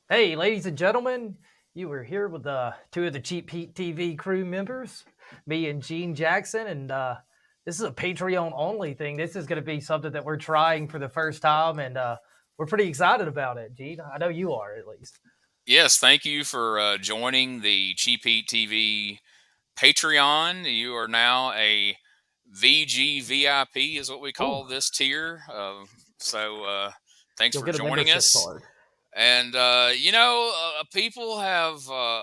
Hey, ladies and gentlemen, you were here with two of the Cheap Heat TV crew members, me and Gene Jackson, and this is a Patreon only thing. This is going to be something that we're trying for the first time, and we're pretty excited about it, Gene. I know you are, at least. Yes, thank you for joining the Cheap Heat TV Patreon. You are now a VG VIP, is what we Ooh, call this tier. So thanks you'll for get a joining membership us. card. And people have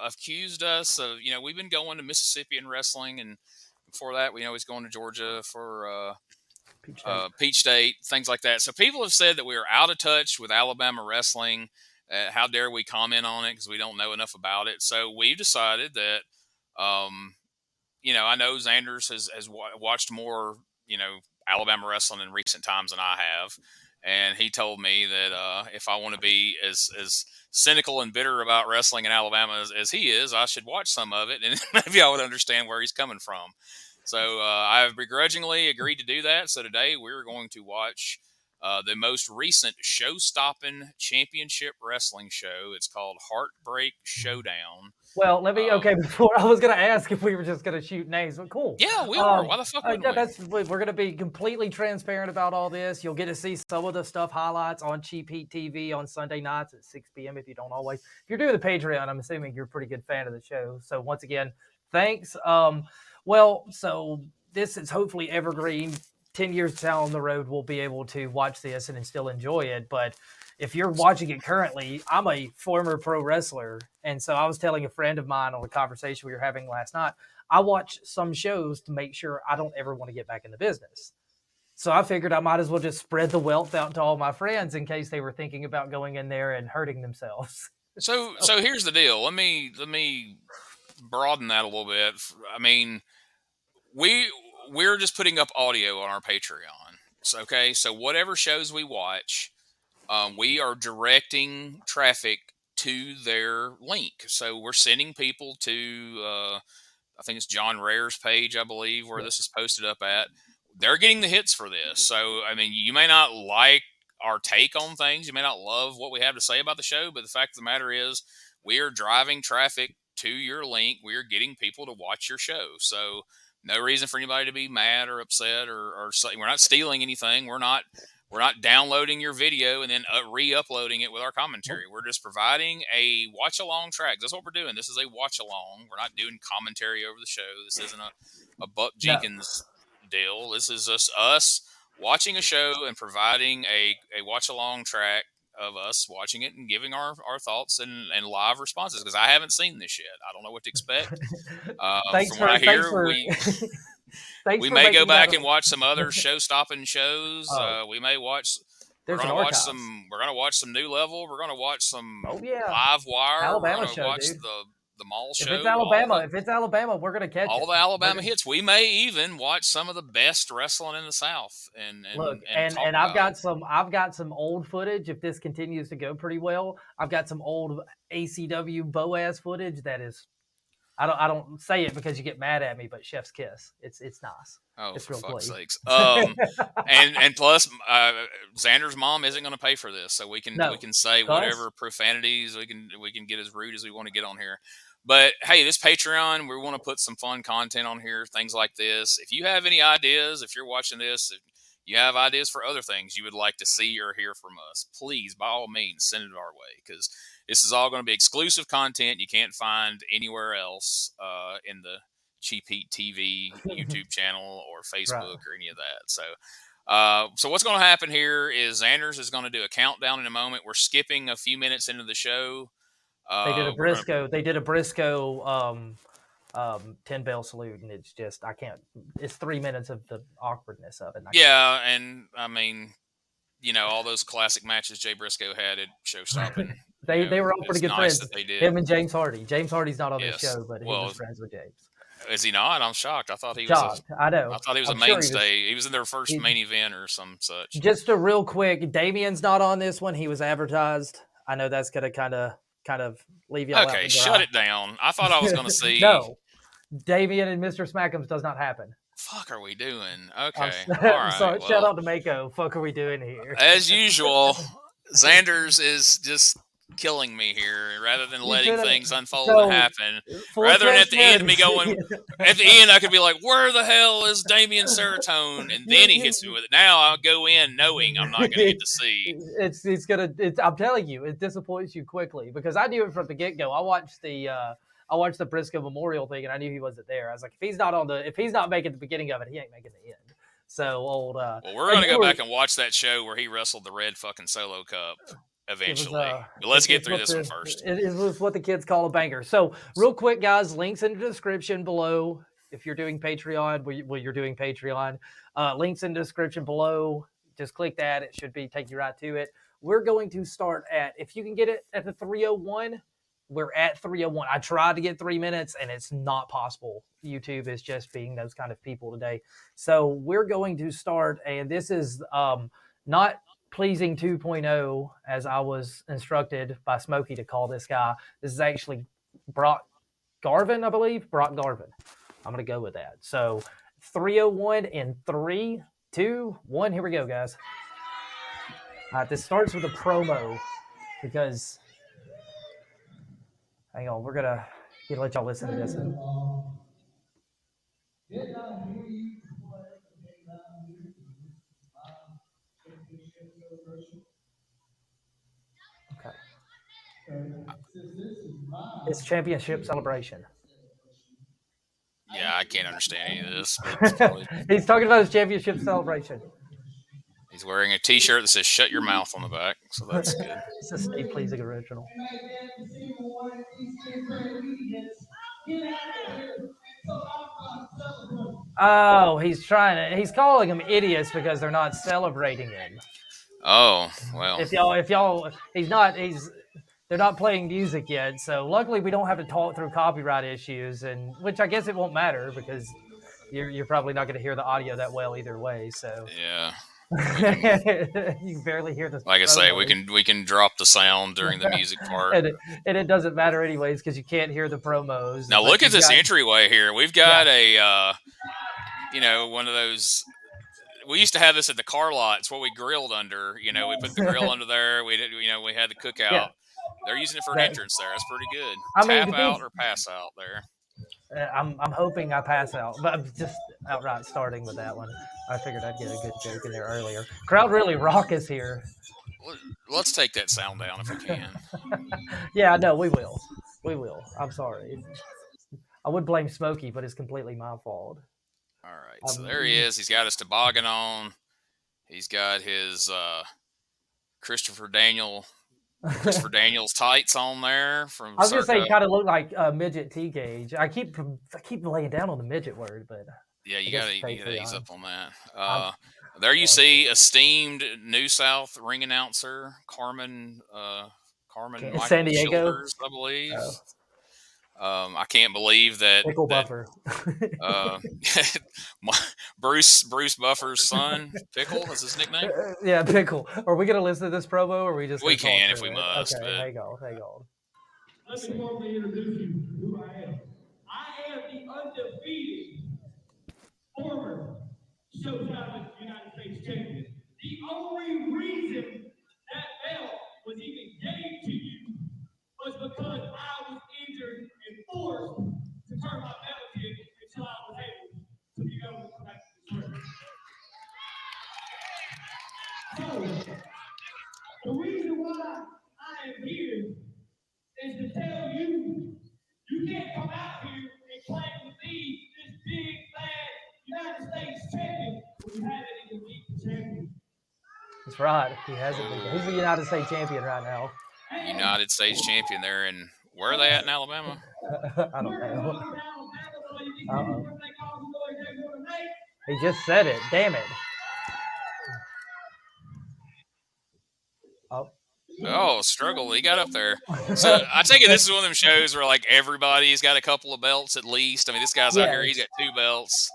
accused us of we've been going to Mississippi in wrestling, and before that we was going to Georgia for Peach State. Peach State, things like that. So people have said that we are out of touch with Alabama wrestling. How dare we comment on it because we don't know enough about it? So we decided that, um, I know Xanders has watched more, Alabama wrestling in recent times than I have. And he told me that if I want to be as cynical and bitter about wrestling in Alabama as he is, I should watch some of it, and maybe I would understand where he's coming from. So I've begrudgingly agreed to do that. So today we're going to watch the most recent show-stopping championship wrestling show. It's called Heartbreak Showdown. Well, let me. Okay, Um, before I was going to ask if we were just going to shoot names, but cool. yeah, we are. Why the fuck wouldn't Yeah, we? we're going to be completely transparent about all this. You'll get to see some of the stuff highlights on Cheap Heat TV on Sunday nights at 6 p.m. If you don't always, if you're doing the Patreon, I'm assuming you're a pretty good fan of the show. So once again, thanks. So this is hopefully evergreen. 10 years down the road, we'll be able to watch this and still enjoy it. But if you're watching it currently, I'm a former pro wrestler. And so I was telling a friend of mine on a conversation we were having last night, I watch some shows to make sure I don't ever want to get back in the business. So I figured I might as well just spread the wealth out to all my friends in case they were thinking about going in there and hurting themselves. So So, so here's the deal. Let me broaden that a little bit. I mean, we we're just putting up audio on our Patreon. So, okay, so whatever shows we watch, we are directing traffic to their link. So we're sending people to, I think it's John Rare's page, I believe, where this yes. is posted up at. They're getting the hits for this. So, I mean, you may not like our take on things, you may not love what we have to say about the show, but the fact of the matter is, we are driving traffic to your link. We are getting people to watch your show. So, no reason for anybody to be mad or upset or say we're not stealing anything. We're not downloading your video and then re-uploading it with our commentary. Nope. We're just providing a watch along track. That's what we're doing. This is a watch along. We're not doing commentary over the show. This isn't a Buck No. Jenkins deal. This is just us watching a show and providing a watch along track of us watching it and giving our thoughts and live responses because I haven't seen this yet. I don't know what to expect. thanks From what for I thanks hear, for thanks we for may go making that. back and watch some other show-stopping shows. Oh, We may watch. We're there's an gonna watch archives. some. We're gonna watch some New Level. We're gonna watch Oh some yeah, Live Wire. We're Alabama gonna show, watch dude. the Mall If it's Show. Alabama, we're gonna catch All it. the We're Alabama gonna hits. We may even watch some of the best wrestling in the South and look, and and talk and about it. I've got some old footage. If this continues to go pretty well, I've got some old ACW Boaz footage that is. I don't say it because you get mad at me, but Chef's Kiss. It's nice. Oh, It's for real fuck's clean. sakes. And plus, Xander's mom isn't going to pay for this, so we No, can say cuss. whatever profanities. We can get as rude as we want to get on here. But hey, this Patreon, we want to put some fun content on here, things like this. If you have any ideas, if you're watching this, if you have ideas for other things you would like to see or hear from us, please, by all means, send it our way because this is all going to be exclusive content you can't find anywhere else in the Cheap Heat TV YouTube channel or Right. Facebook or any of that. So what's going to happen here is Anders is going to do a countdown in a moment. We're skipping a few minutes into the show. They did a We're going to Briscoe. They did a Briscoe 10 bell salute, and it's just I can't. It's 3 minutes of the awkwardness of it. And I can't. yeah, and I mean, all those classic matches Jay Briscoe had at show stopping. They were all pretty It's good nice friends. that they did. Him and James Hardy. James Hardy's not on this Yes. show, but he was Well, friends with James. is he not? I'm shocked. I thought he was a. Shocked. I know. I thought he was a I'm sure he was. mainstay. He was in their first He, main event or some such. just a real quick. Damien's not on this one. He was advertised. I know that's gonna kind of leave y'all out Okay, to shut dry. it down. I thought I was going to see. No, Damien and Mr. Smackums does not happen. Fuck, are we doing? I'm, Okay, all I'm right. sorry. Shout Well, out to Mako. Fuck, are we doing here? as usual, Xander's is just killing me here rather than You letting should've- things unfold and so, happen. full Rather than at the end me transparency. going, at the end I could be like, where the hell is Damien Serotonin? And then he hits me with it. Now I'll go in knowing I'm not going to get to see. I'm telling you, it disappoints you quickly because I knew it from the get go. I watched the Briscoe Memorial thing and I knew he wasn't there. I was like, if he's not making the beginning of it, he ain't making the end. So old. Well, we're going to go back and watch that show where he wrestled the red fucking Solo Cup eventually. But let's get through this one first. It was what the kids call a banger. So real quick, guys, links in the description below. If you're doing Patreon, you're doing Patreon, links in the description below. Just click that. It should take you right to it. We're going to start if you can get it at the 3:01, we're at 3:01. I tried to get 3 minutes and it's not possible. YouTube is just being those kind of people today. So we're going to start, and this is not Pleasing 2.0, as I was instructed by Smokey to call this guy. This is actually Brock Garvin, I believe. Brock Garvin. I'm going to go with that. So 3:01 in 3, 2, 1. Here we go, guys. All right, this starts with a promo because, hang on, we're going to let y'all listen to this. Okay. It's championship celebration. Yeah, I can't understand any of this. But probably... He's talking about his championship celebration. He's wearing a T-shirt that says "Shut your mouth" on the back, so that's good. It's a Stay Pleasing original. Oh, he's calling them idiots because they're not celebrating him. Oh, well. They're not playing music yet, so luckily we don't have to talk through copyright issues, and which I guess it won't matter because you're probably not going to hear the audio that well either way. So yeah. You can barely hear the. Like I say, we can drop the sound during the music part, and it doesn't matter anyways because you can't hear the promos. Now look at this entryway here. We've got a, one of those. We used to have this at the car lot. It's what we grilled under. We put the grill under there. We had the cookout. Yeah. They're using it for an entrance there. That's pretty good. Tap out or pass out there. I'm hoping I pass out, but I'm just outright starting with that one. I figured I'd get a good joke in there earlier. Crowd really raucous here. Let's take that sound down if we can. Yeah, no, we will. We will. I'm sorry. I would blame Smokey, but it's completely my fault. All right, so there he is. He's got his toboggan on. He's got his Christopher Daniels tights on there. From I was gonna say, he kind of looked like a midget T-Gage. I keep laying down on the midget word, but yeah, you gotta ease up on that. There you see esteemed New South ring announcer Carmen San Diego, Childers, I believe. I can't believe that Pickle Buffer. Bruce Buffer's son, Pickle, is his nickname. Yeah, Pickle. Are we gonna listen to this promo, or are we just? We can if we must. Okay, hang on. Let me formally introduce you who I am. I am the undefeated former Showtime United States champion. The only reason that belt was even gave to you was because I was injured and forced to turn my belt in until I was able to be able to come back to this ring. So, the reason why I am here is to tell you, you can't come out here and claim to be this big, bad United States champion when you haven't even beat the champion. That's right. He hasn't been. He's the United States champion right now. United States champion there, and where are they at in Alabama? I don't know. He just said it. Damn it. Oh, struggle. He got up there. So I take it this is one of them shows where like everybody's got a couple of belts at least. I mean, this guy's out here. He's got 2 belts.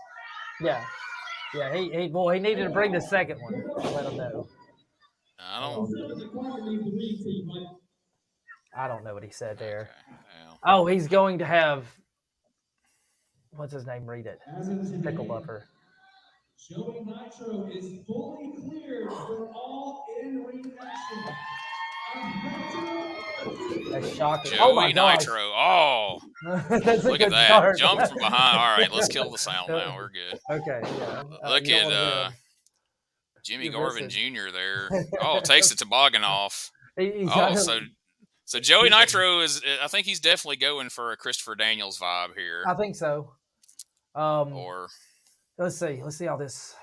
Yeah. He needed to bring the second one. Let him know. I don't know what he said there. Okay. Well. Oh, he's going to have. What's his name? Read it. Pickle Buffer. Joey Nitro is fully cleared for all in-ring action. I'm That's shocking. Oh my Joey gosh. Nitro. Oh, That's a look at good that. start. Jump from behind. All right, let's kill the sound now. We're good. Okay, yeah. Look You don't at want to Jimmy You're Garvin missing. Jr. there. Oh, takes the toboggan off. He's Oh, got so Joey Nitro is. I think he's definitely going for a Christopher Daniels vibe here. I think so. Or Let's see how this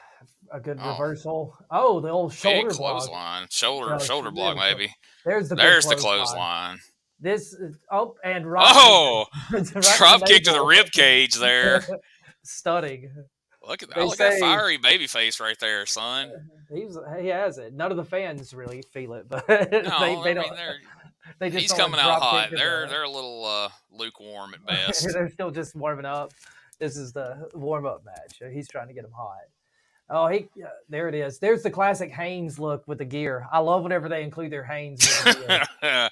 a good oh, reversal. Oh, the old big shoulder block. clothesline, shoulder block maybe. There's the clothesline. This and Oh, right drop kick to the rib cage there. Stunning. Look at that fiery baby face right there, son. He has it. None of the fans really feel it, but No, they don't. They just he's coming out hot. They're a little lukewarm at best. They're still just warming up. This is the warm up match. He's trying to get them hot. Oh, there it is. There's the classic Haynes look with the gear. I love whenever they include their Haynes with the gear.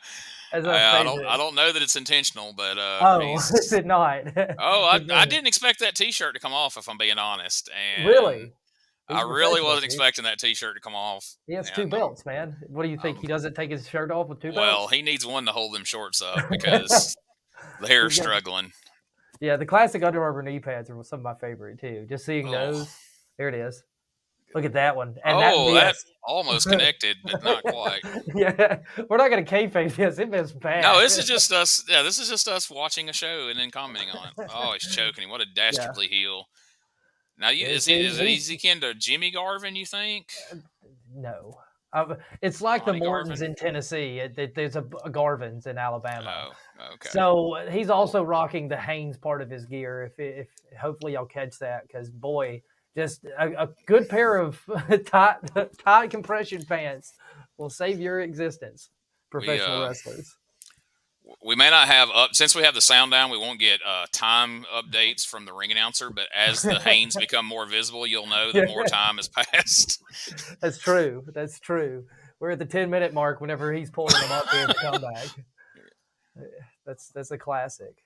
I don't know that it's intentional, but is it not? I didn't expect that T-shirt to come off, if I'm being honest. And really, I really wasn't expecting that T-shirt to come off. He has two belts, man. What do you think? He doesn't take his shirt off with two belts? Well, he needs one to hold them shorts up because the hair's struggling. Yeah, the classic Under Armour knee pads are some of my favorite too. Just seeing those. There it is. Look at that one. And that's almost connected, but not quite. Yeah, we're not going to kayfabe this. It was bad. No, this is just us. Yeah, this is just us watching a show and then commenting on it. Oh, he's choking him. What a dastardly heel. Now, is he kin to Jimmy Garvin, you think? No. It's like the Mortons in Tennessee. There's a Garvin's in Alabama. Oh, okay. So he's also rocking the Haynes part of his gear. If hopefully y'all catch that, because boy, just a good pair of tight compression pants will save your existence, professional wrestlers. We may not have since we have the sound down, we won't get time updates from the ring announcer. But as the Haynes become more visible, you'll know that more time has passed. That's true. We're at the 10-minute mark whenever he's pulling them up here to come back. That's a classic.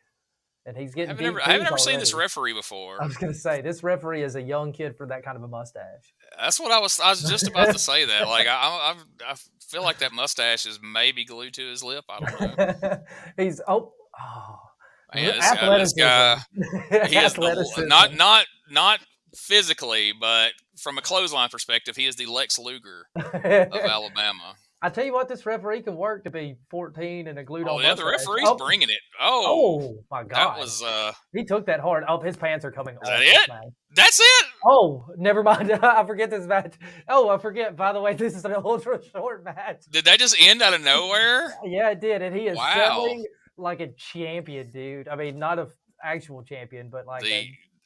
And he's getting. I haven't ever seen this referee before. I was going to say this referee is a young kid for that kind of a mustache. That's what I was just about to say. That like I feel like that mustache is maybe glued to his lip. I don't know. He's man, this guy he is not physically, but from a clothesline perspective, he is the Lex Luger of Alabama. I tell you what, this referee can work to be 14 and a glued on. Oh yeah, the referee's bringing it. Oh my God, that was he took that hard. Oh, his pants are coming off. Is that it? That's it. Oh, never mind. I forget this match. Oh, I forget. By the way, this is an ultra short match. Did that just end out of nowhere? Yeah, it did, and he is selling like a champion, dude. I mean, not an actual champion, but like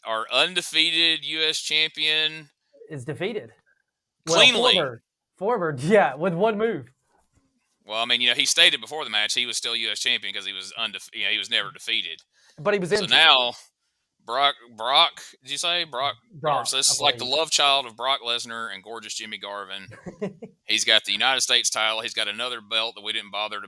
our undefeated U.S. champion is defeated cleanly. Forward, yeah, with one move. Well, I mean, he stated before the match he was still U.S. champion because he was he was never defeated. But he was so now Brock. Did you say Brock? So this is like the love child of Brock Lesnar and gorgeous Jimmy Garvin. He's got the United States title. He's got another belt that we didn't bother to,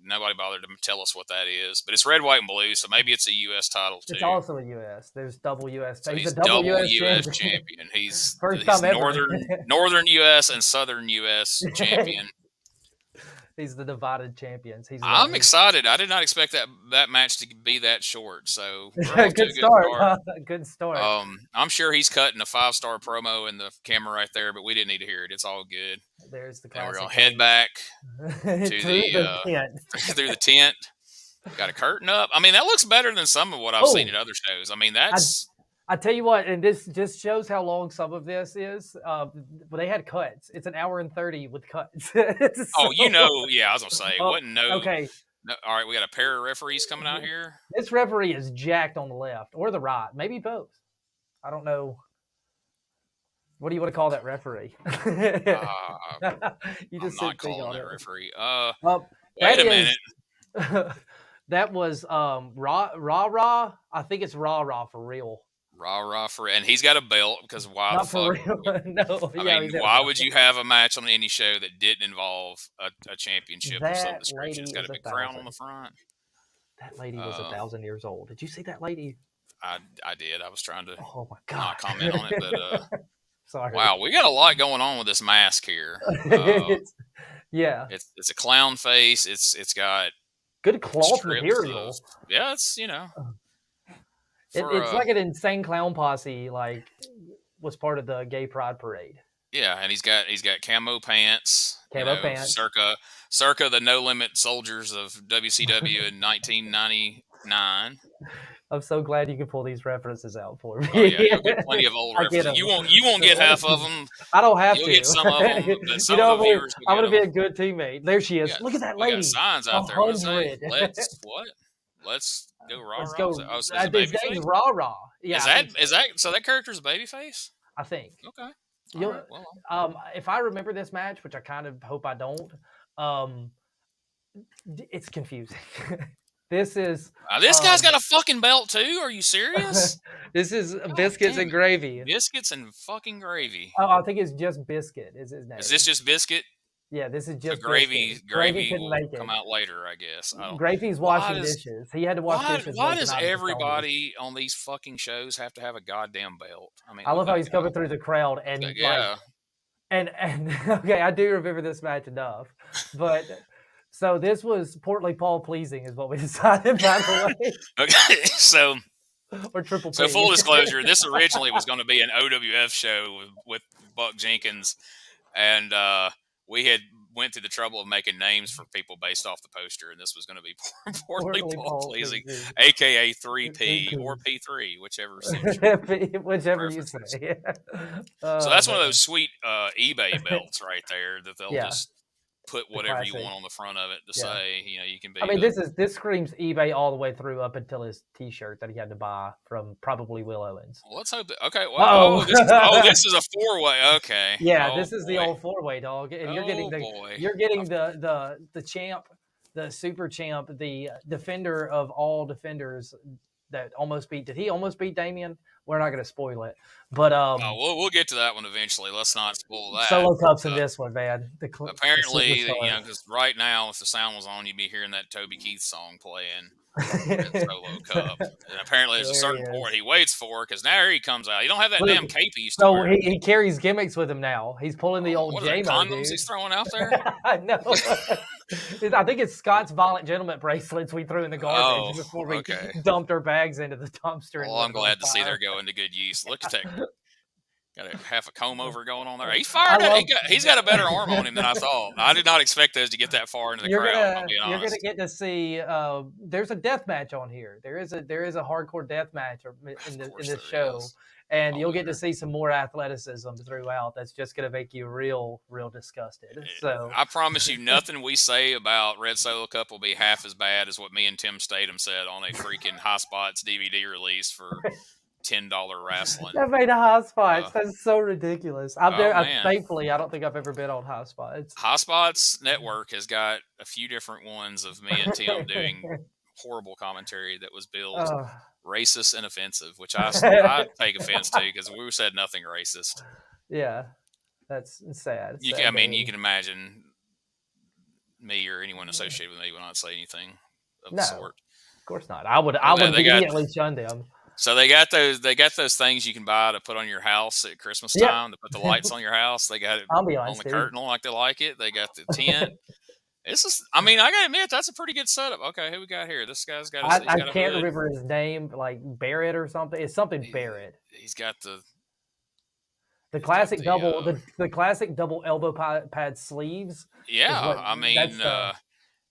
nobody bothered to tell us what that is. But it's red, white, and blue, so maybe it's a U.S. title too. It's also a U.S. There's double U.S. So he's a double U.S. champion. He's northern U.S. and southern U.S. champion. He's the divided champions. I'm excited. I did not expect that match to be that short. So good start. Good start. I'm sure he's cutting a 5-star promo in the camera right there, but we didn't need to hear it. It's all good. There's the. And we're gonna head back to the tent. Through the tent. Got a curtain up. I mean, that looks better than some of what I've seen at other shows. I mean, that's. I tell you what, and this just shows how long some of this is. They had cuts. It's an hour and 30 with cuts. Yeah, I was gonna say, okay. No, all right, we got a pair of referees coming out here. This referee is jacked on the left or the right, maybe both. I don't know. What do you want to call that referee? You just I'm not calling that referee. Wait a minute. That was Rah. I think it's Rah for real. Rah for, and he's got a belt because why Not the fuck? For real. No, I mean, why would you have a match on any show that didn't involve a championship of some description? It's got a big crown on the front. That lady was 1,000 years old. Did you see that lady? I did. I was trying to oh my God. not comment on it, but sorry. Wow, we got a lot going on with this mask here. Yeah, it's a clown face. It's got good cloth strips material. of it's It's like an insane clown posse, like was part of the gay pride parade. Yeah, and he's got camo pants, Camo pants. circa the No Limit Soldiers of WCW in 1999. I'm so glad you can pull these references out for me. Oh yeah, you'll get plenty of old I get references. 'em. You won't get half of them. I don't have You'll to. get some of them, but some of the viewers will I'm get gonna be them. a good teammate. There she is. Look at that We got lady. signs out there. What say? 100. Let's go rah Let's rah. go. Oh, so His name's babyface? Rah Rah. Yeah. Is that so? That character's a babyface? I think. Okay. You'll, All right, well. If I remember this match, which I kind of hope I don't, it's confusing. This is This guy's got a fucking belt too. Are you serious? This is Biscuits and Gravy. Biscuits and fucking Gravy. Oh, I think it's just Biscuit. Is his name? Is this just Biscuit? Yeah, this is just Gravy. Gravy couldn't will make it. come out later, I guess. Gravy's washing dishes. He had to wash dishes. Why does everybody on these fucking shows have to have a goddamn belt? I mean, I love how he's coming through the crowd and and okay, I do remember this match enough, but so this was Portly Paul pleasing is what we decided, by the way. Okay, so or Triple P. So full disclosure, this originally was going to be an OWF show with Buck Jenkins, and we had went through the trouble of making names for people based off the poster, and this was going to be Portly Paul pleasing, aka 3P or P3, whichever suits you. Whichever you say. So that's one of those sweet eBay belts right there that they'll just put whatever you want on the front of it to say, you can be. I mean, this screams eBay all the way through up until his T-shirt that he had to buy from probably Will Owens. Well, let's hope. Okay. Well, this is a 4-way. Okay. Yeah, this is the old 4-way, dog, and you're getting the champ, the super champ, the defender of all defenders that almost beat. Did he almost beat Damien? We're not going to spoil it, but we'll get to that one eventually. Let's not spoil that. Solo cups in this one, man. Apparently, because right now, if the sound was on, you'd be hearing that Toby Keith song playing. Solo cup, and apparently there's a certain point he waits for because now he comes out. He don't have that damn cape he used to wear. He carries gimmicks with him now. He's pulling the old J-Mo, condoms he's throwing out there. No, I think it's Scott's Violent Gentleman bracelets we threw in the garbage before we dumped our bags into the dumpster. Well, I'm glad to see they're going to good use. Look at that. Got half a comb over going on there. He's fired up. He's got a better arm on him than I thought. I did not expect those to get that far into the crowd. You're gonna get to see. There's a death match on here. There is a hardcore death match in this show, and you'll get to see some more athleticism throughout. That's just gonna make you real disgusted. So I promise you, nothing we say about Red Solo Cup will be half as bad as what me and Tim Statham said on a freaking High Spots DVD release for $10 wrestling. That made a High Spots. That's so ridiculous. Thankfully, I don't think I've ever been on High Spots. High Spots Network has got a few different ones of me and Tim doing horrible commentary that was billed racist and offensive, which I take offense to because we said nothing racist. Yeah, that's sad. You can imagine me or anyone associated with me would not say anything of the sort. Of course not. I would immediately shun them. So they got those things you can buy to put on your house at Christmas time to put the lights on your house. They got it on the curtain like they like it. They got the tent. I gotta admit, that's a pretty good setup. Okay, who we got here? This guy's got I can't remember his name, like Barrett or something. It's something Barrett. He's got the classic the classic double elbow pad sleeves. Yeah,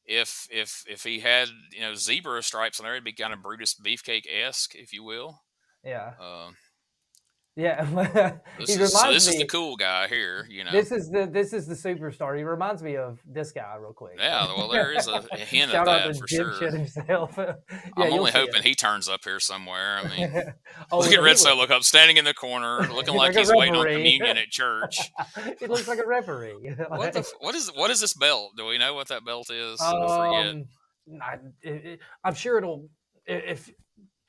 If he had zebra stripes on there, it'd be kind of Brutus Beefcake-esque, if you will. Yeah. This is the cool guy here. This is the superstar. He reminds me of this guy real quick. Yeah, well, there is a hint of that for sure. Himself. I'm only hoping he turns up here somewhere. I mean, look at Red Solo Cup standing in the corner, looking like he's waiting on communion at church. He looks like a referee. What is this belt? Do we know what that belt is? I forget. I'm sure it'll. If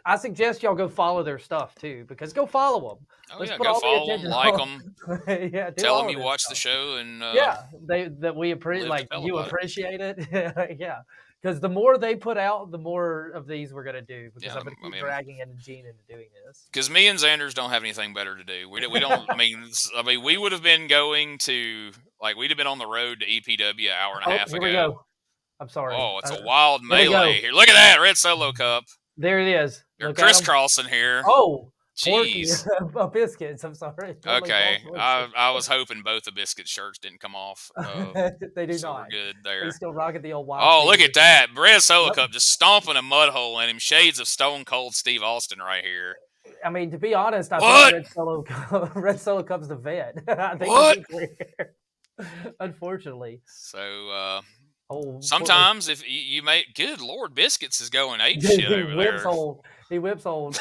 I suggest y'all go follow their stuff too, because go follow them. Go follow them, like them. Yeah, tell them you watch the show, and we appreciate you appreciate it. Yeah, because the more they put out, the more of these we're gonna do. Because I'm gonna keep dragging Gene into doing this. Because me and Xanders don't have anything better to do. We don't. We would have been going to we'd have been on the road to EPW an hour and a half ago. Here we go. I'm sorry. Oh, it's a wild here we go. melee here. Look at that red Solo Cup. There it is. They're Look at 'em. crisscrossing here. Oh, Porky. Jeez. Biscuits. I'm sorry. Okay, I was hoping both the Biscuit shirts didn't come off. They do so not. We're good there. They still rocking the old wild. Oh, look at that. Red Solo Cup just stomping a mud hole in him. Shades of Stone Cold Steve Austin right here. I mean, to be honest, I think Red Solo Cup's the vet. I think what? Unfortunately. So sometimes if you make good Lord Biscuits is going ape shit over there. He whips old.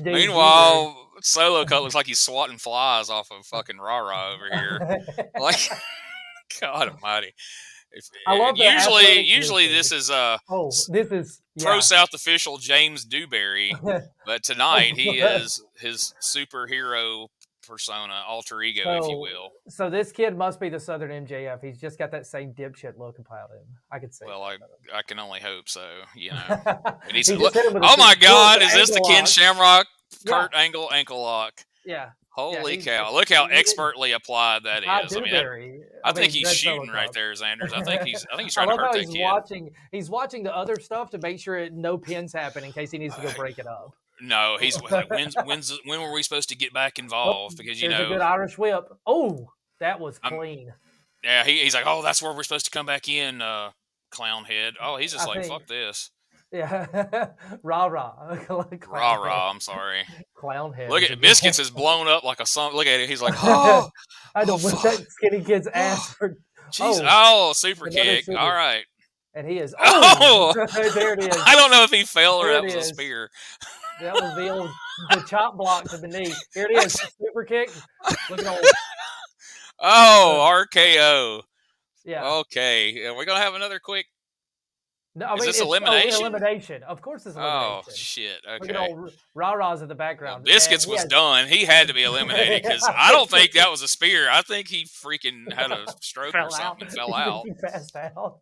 meanwhile, Solo Cup looks like he's swatting flies off of fucking rah-rah over here. Like, God almighty. I love usually this is Pro South official James Dewberry, but tonight he is his superhero persona, alter ego, if you will. So this kid must be the Southern MJF. He's just got that same dipshit look about him. I could say. Well, I can only hope so. You know. Oh my God! Is this the Ken Shamrock Kurt Angle ankle lock? Yeah. Holy cow! Look how expertly applied that is. I think he's shooting right there, Xanders. I think he's trying to hurt that kid. He's watching the other stuff to make sure no pins happen in case he needs to go break it up. No, he's like, when were we supposed to get back involved? Because a good Irish whip. Oh, that was clean. Yeah, he's like, oh, that's where we're supposed to come back in, clown head. Oh, he's just fuck this. Yeah, rah. I'm sorry. Clown head. Look at Biscuits is blown up like a song. Look at it. He's like, oh, I don't whip that skinny kid's ass for. Jeez. Super kick. Super. All right. And he is. Oh, there it is. I don't know if he fell or that was a spear. That was the chop block to the knee. Here it is. Super kick. Look at RKO. Yeah. Okay. We're going to have another quick. No, I mean, is this elimination? Elimination. Of course it's elimination. Oh, shit. Okay. Look at all rah-rahs in the background. Well, Biscuits was done. He had to be eliminated because I don't think that was a spear. I think he freaking had a stroke or something and fell out. He passed out.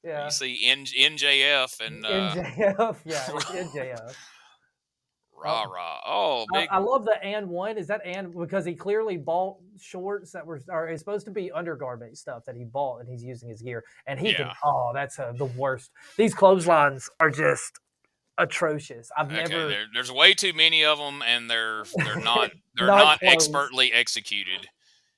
Yeah. You see NJF and... NJF. Yeah, it's NJF. Rah-rah. Oh, big. I love the and one. Is that and because he clearly bought shorts that are it's supposed to be undergarment stuff that he bought and he's using his gear. And he can, that's the worst. These clotheslines are just atrocious. There's way too many of them and they're not expertly executed,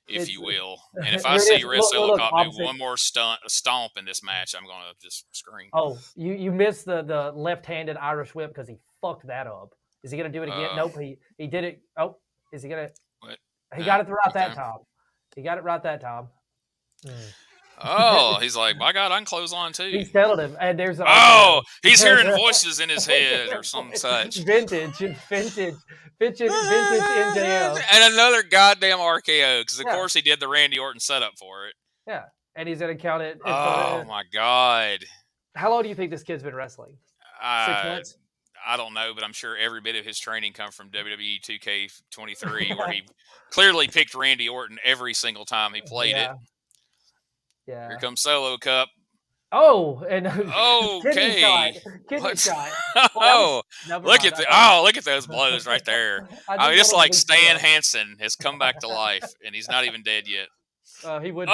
if you will. And if I see Red Solo Cop do one more stomp in this match, I'm going to just scream. Oh, you missed the left-handed Irish whip because he fucked that up. Is he going to do it again? Nope. He did it. Oh, is he going to? What? He got it right that time. He got it right that time. Oh, he's like, by God, I can close on too. He's telling him. And there's he's hearing voices in his head or some such. Vintage MJF. And another goddamn RKO because, of course, he did the Randy Orton setup for it. Yeah. And he's going to count it. Oh, my God. How long do you think this kid's been wrestling? 6 months? I don't know, but I'm sure every bit of his training come from WWE 2K23, where he clearly picked Randy Orton every single time he played it. Yeah. Here comes Solo Cup. Oh, and okay. Kidney shot. Look at those blows right there. I mean, it's like Stan Hansen has come back to life, and he's not even dead yet. He would.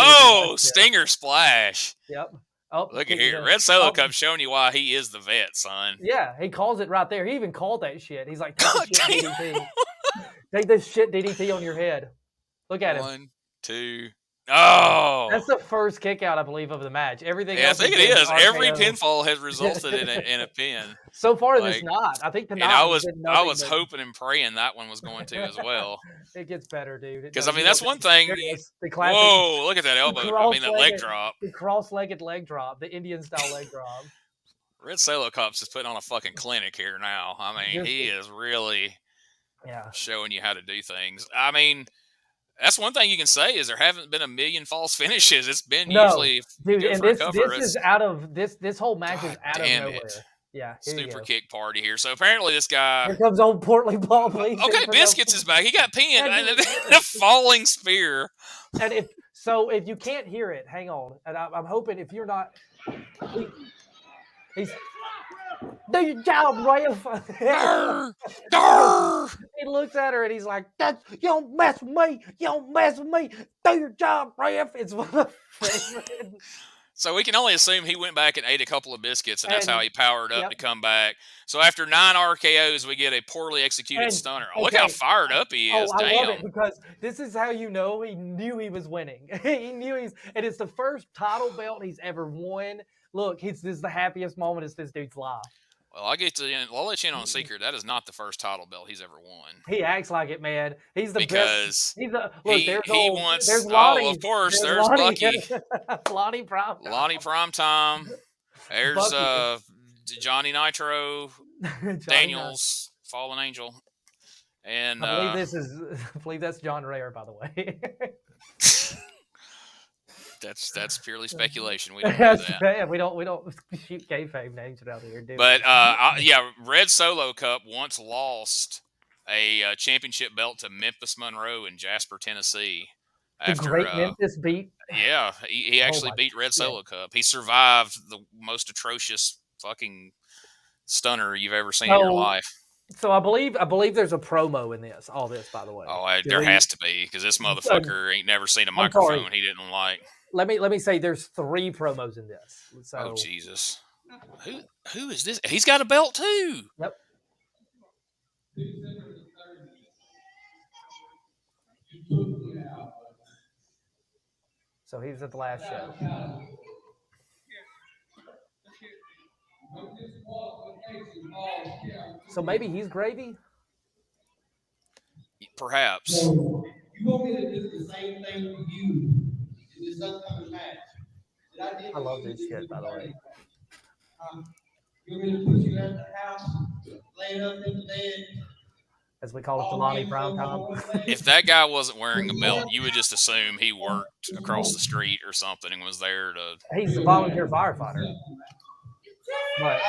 Stinger splash. Yep. Oh, look at here. Red Solo Cup showing you why he is the vet, son. Yeah, he calls it right there. He even called that shit. He's like, take this shit DDT. Take this shit DDT on your head. Look at him. 1, 2. Oh. That's the first kick out, I believe, of the match. Everything else I think it is. Every pinfall has resulted in a pin. So far, there's not. I think tonight. And I was hoping and praying that one was going to as well. It gets better, dude. Because, I mean, that's one thing. Whoa, look at that elbow. That leg drop. The cross-legged leg drop. The Indian-style leg drop. Red Solo Cop's is putting on a fucking clinic here now. I mean, he is really showing you how to do things. I mean, that's one thing you can say is there haven't been a million false finishes. It's been usually dude, and this is out of this whole match is out of nowhere. Yeah, super kick party here. So apparently this guy. Here comes old Portly Ball. Okay, Biscuits is back. He got pinned and a falling spear. And if you can't hear it, hang on. And I'm hoping if you're not, he's. Do your job, Ralph. He looks at her and he's like, you don't mess with me. You don't mess with me. Do your job, Ralph. It's one of the favorite. So we can only assume he went back and ate a couple of biscuits, and that's how And he powered up yep. to come back. So after 9 RKOs, we get a poorly executed And stunner. Oh, look how fired up he is. I Damn. love it because this is how you know he knew he was winning. He knew and it's the first title belt he's ever won. Look, this is the happiest moment is this dude's life. Well, I'll let you in on a secret. That is not the first title belt he's ever won. He acts like it, man. He's the because best. He's the he wants. There's Lonnie. Of course, there's Bucky. Lonnie Primetime. Lonnie Primetime. There's Johnny Nitro. Daniels, Fallen Angel. And I believe that's John Rayer, by the way. That's purely speculation. We don't know that. Yeah, we don't shoot kayfabe names around here, do we? But Red Solo Cup once lost a championship belt to Memphis Monroe in Jasper, Tennessee. After great Memphis beat. Yeah, he actually beat Red Solo Cup. He survived the most atrocious fucking stunner you've ever seen in your life. So I believe there's a promo in all this, by the way. Oh, there has to be, because this motherfucker ain't never seen a microphone he didn't like. Let me say there's 3 promos in this. So, oh Jesus, who is this? He's got a belt too. Yep. So he was at the last show. So maybe he's gravy? Perhaps. So you want me to do the same thing with you in this upcoming match? I love this shit, by the way. You want me to put you at the house, laying up in the bed? As we call it, the Lonnie Primetime. If that guy wasn't wearing a belt, you would just assume he worked across the street or something and was there to... He's a volunteer firefighter. But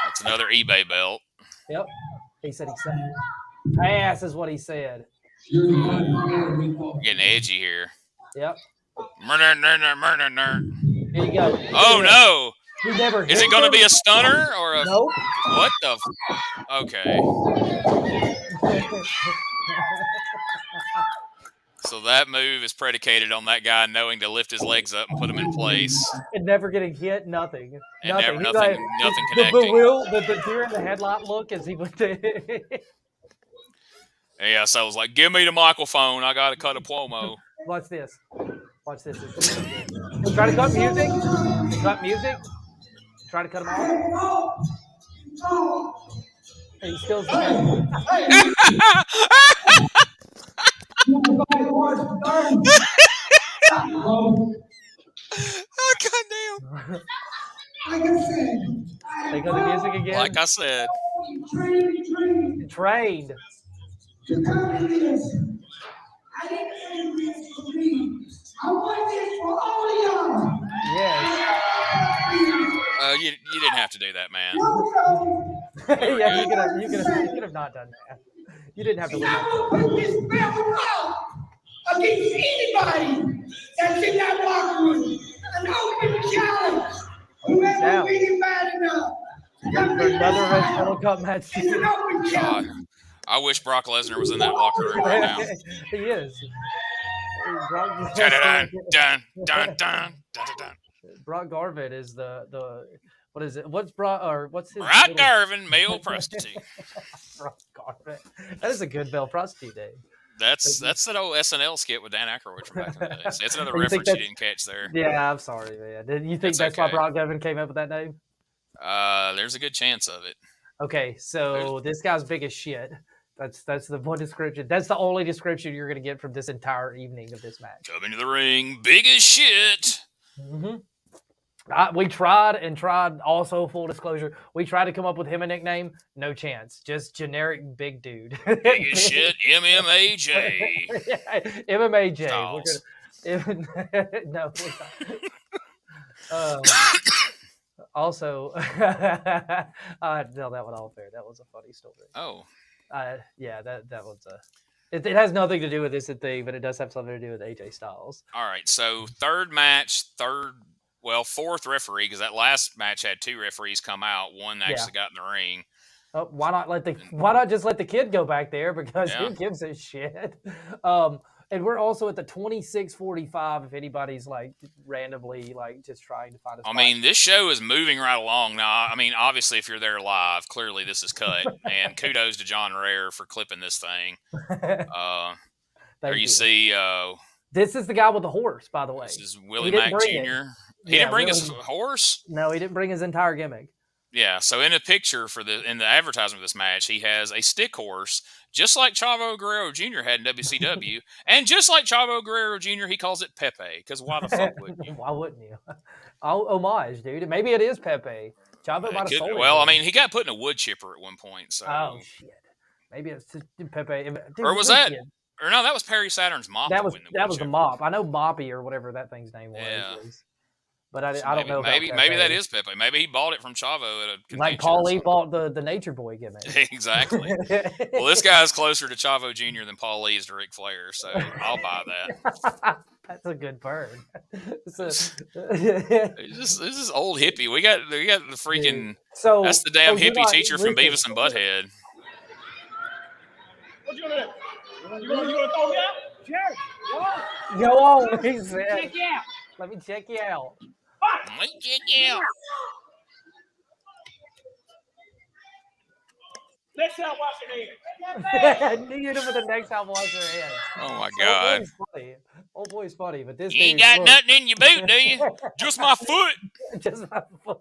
that's another eBay belt. Yep. He said ass is what he said. Getting edgy here. Yep. Murder. Here you go. Oh, no. He never is it going to be a stunner or a... Nope. What the... Okay. So that move is predicated on that guy knowing to lift his legs up and put them in place. And never getting hit, nothing. And nothing. Nothing connecting. The deer in the headlight look as he went Yeah, so I was like, give me the microphone. I got to cut a promo. Watch this. Try to cut music. Try to cut him off. He still oh, goddamn. Like I said. They got the music again? Like I said. Trained. To come to this. I didn't say this for me. I want this for all of y'all. Yes. You didn't have to do that, man. Yeah, you could have not done that. You didn't have to. I'm gonna put this belt up against anybody that's in that locker room. An open challenge. Whoever beat him bad enough. Another Red Solo Cup match. It's an open challenge. I wish Brock Lesnar was in that locker room right now. He is. Brock Garvin is the what is it? What's his Brock Garvin, male prostitute. Brock Garvin. That is a good male prostitute name. That's that old SNL skit with Dan Aykroyd from back in the day. It's another reference you didn't catch there. Yeah, I'm sorry, man. Did you think that's why Brock Garvin came up with that name? There's a good chance of it. Okay, so this guy's big as shit. That's the one description. That's the only description you're going to get from this entire evening of this match. Coming to the ring, big as shit. Mm-hmm. We tried. Also, full disclosure, we tried to come up with him a nickname. No chance. Just generic big dude. Big as shit. MMAJ. MMAJ. No. Also, I tell that one all fair. That was a funny story. Oh. Yeah, that was it has nothing to do with this thing, but it does have something to do with AJ Styles. All right, so fourth referee, because that last match had 2 referees come out. One actually got in the ring. Why not just let the kid go back there? Because who gives a shit? And we're also at the 26:45. If anybody's like randomly like just trying to find a spot. I mean, this show is moving right along now. I mean, obviously, if you're there live, clearly this is cut. And kudos to John Rare for clipping this thing. There you see. This is the guy with the horse, by the way. This is Willie Mack Jr. He didn't bring his horse? No, he didn't bring his entire gimmick. Yeah, so in a picture in the advertisement of this match, he has a stick horse, just like Chavo Guerrero Jr. had in WCW, and just like Chavo Guerrero Jr., he calls it Pepe, because why the fuck wouldn't you? Why wouldn't you? Homage, dude. Maybe it is Pepe. Chavo might have sold it. Well, I mean, he got put in a wood chipper at one point, so. Oh, shit. Maybe it's Pepe. Dude, or was that? Or no, that was Perry Saturn's mop. That was the mop. I know Moppy or whatever that thing's name was. Yeah. But I don't know. Maybe that is Pepe. Maybe he bought it from Chavo at a convention. Like Paul Lee bought the Nature Boy gimmick. Exactly. Well, this guy's closer to Chavo Jr. than Paul Lee is to Ric Flair, so I'll buy that. That's a good burn. This is old hippie. We got the freaking. So that's the damn hippie teacher from Beavis and Butthead. What you gonna do? You gonna throw me out? Sure. Go on, he said. Check you out. Let me check you out. Let me check you out. Next time, wash your hands. You hit him with the next time, wash your hands. Oh my God. Old boy's funny, but this. You ain't got nothing in your boot, do you? Just my foot. Just my foot.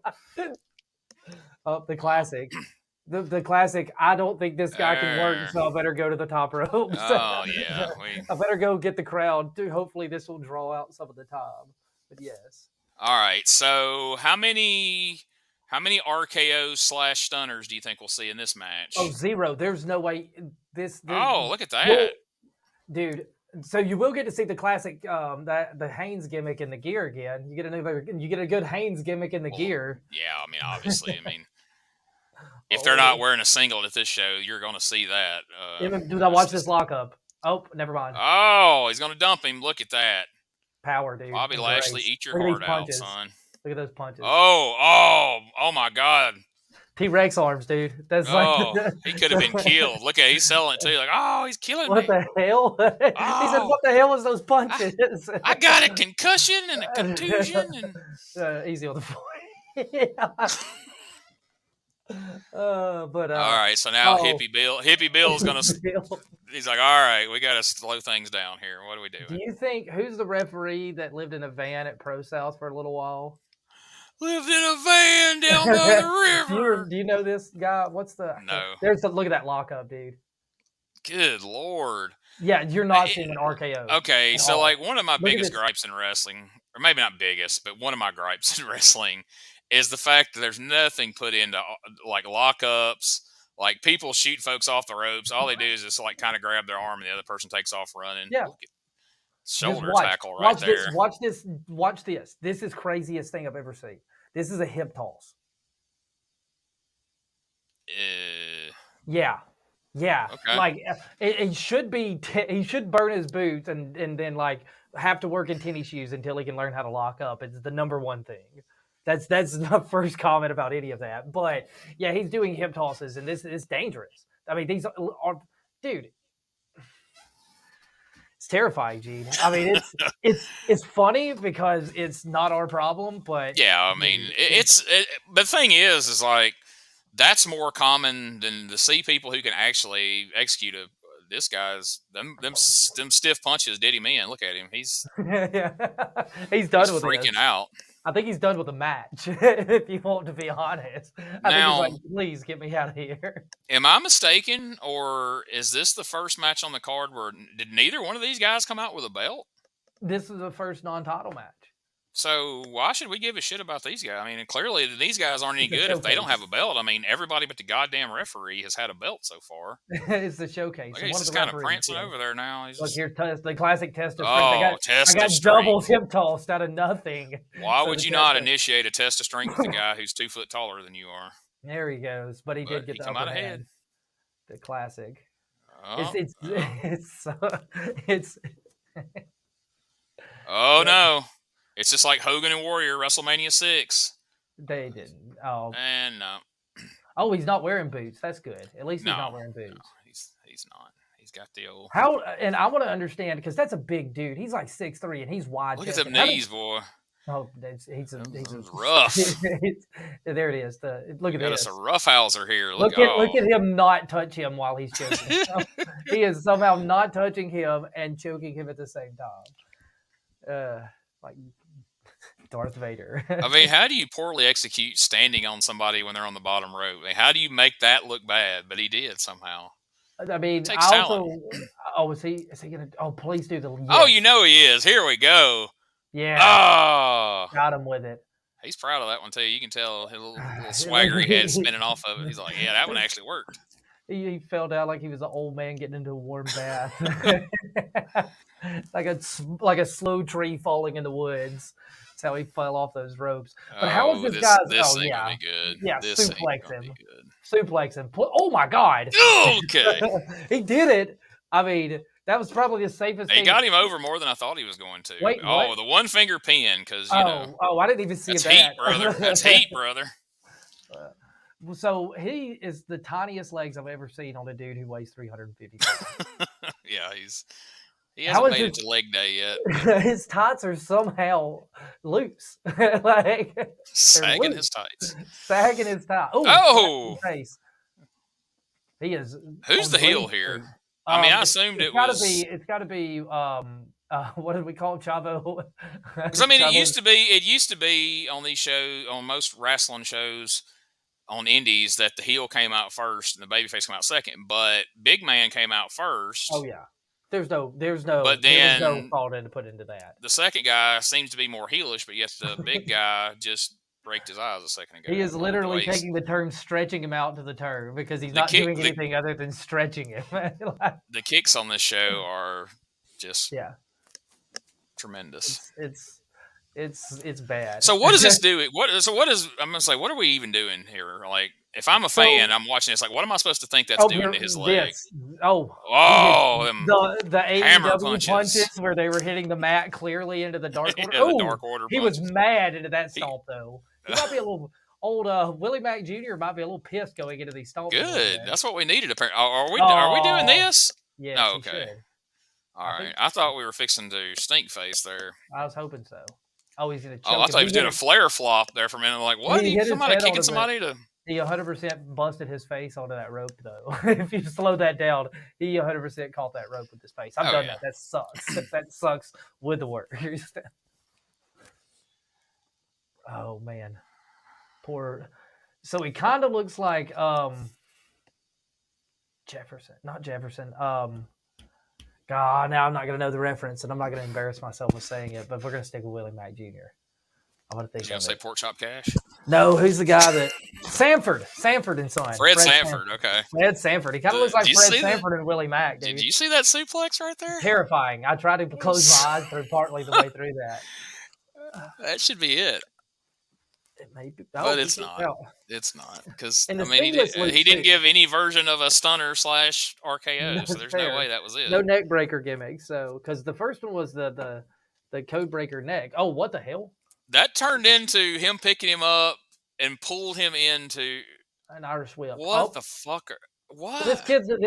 Oh, the classic. The classic, I don't think this guy can work, so I better go to the top rope. Oh, yeah. I better go get the crowd. Dude, hopefully this will draw out some of the time. But yes. All right. So how many RKOs / stunners do you think we'll see in this match? Oh, 0. There's no way. This look at that. Dude. So you will get to see the classic, the Haynes gimmick in the gear again. You get a good Haynes gimmick in the gear. Yeah, I mean, obviously. I mean, if they're not wearing a singlet at this show, you're going to see that. Dude, I watched this lockup. Oh, never mind. Oh, he's going to dump him. Look at that. Power, dude. Bobby Lashley, eat your heart out, son. Look at those punches. Oh my God. T-Rex arms, dude. That's he could have been killed. Look at he's selling it too. Like, he's killing me. What the hell? He said, "What the hell was those punches?" I got a concussion and a contusion. And easy on the point. All right, so now Hippie Bill's gonna. He's like, all right, we got to slow things down here. What do we do? Do you think who's the referee that lived in a van at Pro South for a little while? Lived in a van down by the river. Do you know this guy? What's the? No. Look at that lockup, dude. Good Lord. Yeah, you're not seeing an RKO. Okay, so like one of my biggest gripes in wrestling, or maybe not biggest, but one of my gripes in wrestling is the fact that there's nothing put into like lockups. Like people shoot folks off the ropes. All they do is just like kind of grab their arm and the other person takes off running. Yeah. Shoulder tackle right there. Watch this. This is craziest thing I've ever seen. This is a hip toss. Yeah. Okay. Like it should be. He should burn his boots and then like have to work in tennis shoes until he can learn how to lock up. It's the number one thing. That's the first comment about any of that. But yeah, he's doing hip tosses, and this is dangerous. I mean, these are, dude. It's terrifying, Gene. I mean, it's funny because it's not our problem, but yeah, I mean, the thing is like that's more common than to see people who can actually execute this guy's them stiff punches did him in. Look at him. He's he's done with freaking out. I think he's done with the match, if you want to be honest. I think he's like, please get me out of here. Am I mistaken, or is this the first match on the card where did neither one of these guys come out with a belt? This is the first non-title match. So why should we give a shit about these guys? I mean, clearly these guys aren't any good if they don't have a belt. I mean, everybody but the goddamn referee has had a belt so far. It's the showcase. Look, he's just kind of prancing over there now. Look here, the classic test of strength. I got double hip tossed out of nothing. Why would you not initiate a test of strength with a guy who's 2 foot taller than you are? There he goes, but he did get the upper hand. The classic. It's. Oh no. It's just like Hogan and Warrior, WrestleMania 6. They didn't. Oh. And no. Oh, he's not wearing boots. That's good. At least he's not wearing boots. No, he's not. got the old. How? And I want to understand because that's a big dude. He's like 6'3" and he's wide. Look at them knees, boy. Oh, he's rough. There it is. Look at Got this. us a roughhouser here. Look at him not touch him while he's choking. He is somehow not touching him and choking him at the same time. Like Darth Vader. I mean, how do you poorly execute standing on somebody when they're on the bottom rope? I mean, how do you make that look bad? But he did somehow. I mean, It takes talent. Is he gonna? Oh, please do the. Yes. Oh, you know he is. Here we go. Yeah. Oh, got him with it. He's proud of that one too. You can tell his little swagger he had spinning off of it. He's like, yeah, that one actually worked. He fell down like he was an old man getting into a warm bath, like a slow tree falling in the woods. That's how he fell off those ropes. But how is this guy? This ain't gonna be good. Yeah, this suplex him. Suplex him. Oh my God. Okay. He did it. I mean, that was probably the safest thing. He got him over more than I thought he was going to. Wait, what? The one finger pin, because you know. Oh, I didn't even see that's that. Heat, brother. That's heat, brother. So he is the tiniest legs I've ever seen on a dude who weighs 350 pounds. Yeah, he hasn't made it to leg day yet. His tights are somehow loose, like sagging his tights. Sagging his tights. Oh, face. He is. Who's the heel here? I mean, I assumed it was. It's got to be. What did we call him, Chavo? Because I mean, it used to be on these shows, on most wrestling shows, on indies, that the heel came out first and the babyface came out second. But Big Man came out first. Oh yeah. There's no. But then there's no thought to put into that. The second guy seems to be more heelish, but yet the big guy just raked his eyes a second ago. He is literally taking the turn, stretching him out to the turn because he's not doing anything other than stretching him. The kicks on this show are just tremendous. It's bad. So what does this do? I'm gonna say, what are we even doing here? Like, if I'm a fan, I'm watching this. Like, what am I supposed to think that's doing to his leg? The AEW punches where they were hitting the mat clearly into the Dark Order. The Dark Order. He was mad into that stomp though. He might be a little old. Willie Mack Jr. might be a little pissed going into these stomps. Good. That's what we needed. Apparently, are we doing this? Yeah. Oh, okay. All right. I thought we were fixing to stink face there. I was hoping so. Oh, he's gonna choke I thought he was doing a flare flop there for a minute. I'm like, what? He kicking somebody to? He 100% busted his face onto that rope, though. If you slow that down, he 100% caught that rope with his face. I've done that. That sucks. That sucks with the Warriors. Oh man, poor. So he kind of looks like Jefferson, not Jefferson. God, now I'm not going to know the reference, and I'm not going to embarrass myself with saying it, but we're going to stick with Willie Mack Jr. I'm going to think You're going to say Pork Chop Cash? No, who's the guy that... Sanford and Son. Fred Sanford, okay. Fred Sanford. He kind of looks like Fred Sanford and Willie Mack, dude. Did you see that suplex right there? Terrifying. I tried to close my eyes through partly the way through that. That should be it. It may be, but it's not. It's not because I mean he didn't give any version of a stunner / RKO, so there's no way that was it. No neck breaker gimmick. So because the first one was the code breaker neck. Oh, what the hell? That turned into him picking him up and pulled him into an Irish whip. What the fuck? What? This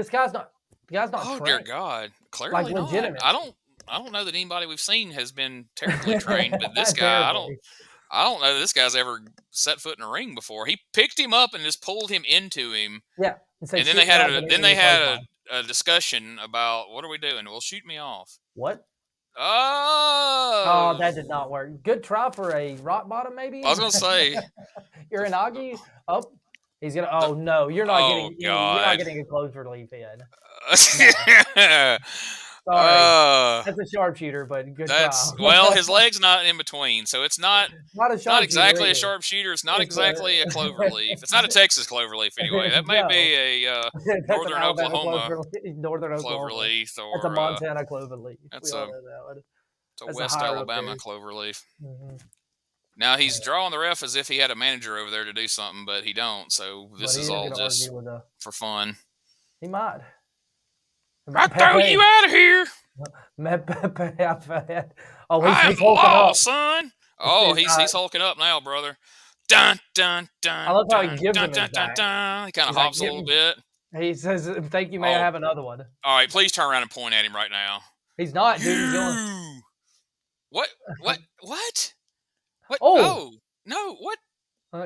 guy's not. The guy's not. Oh trained. dear God! Clearly like not. Legitimate. I don't know that anybody we've seen has been terribly trained, but this guy, I don't know that this guy's ever set foot in a ring before. He picked him up and just pulled him into him. Yeah. And then they had a discussion about what are we doing? Well, shoot me off. What? Oh, that did not work. Good try for a rock bottom, maybe. I was gonna say you're an Augie. Oh, he's gonna. Oh no, you're not getting. You're not getting a close relief in. Sorry, that's a sharpshooter, but good try. Well, his leg's not in between, so it's not exactly a sharpshooter. It's not exactly a cloverleaf. It's not a Texas cloverleaf anyway. That may be a northern Oklahoma cloverleaf, or that's a Montana cloverleaf. That's a West Alabama cloverleaf. Mm-hmm. Now he's drawing the ref as if he had a manager over there to do something, but he don't. So this is all just for fun. He might. I throw you out of here. He's hulking up, son. Oh, he's hulking up now, brother. Dun dun dun. I love how he gives him his back. He kind of hops a little bit. He says, "Thank you, may I have another one?" All right, please turn around and point at him right now. He's not, dude. He's going. You. What? What? What? What? Oh, Oh no! What?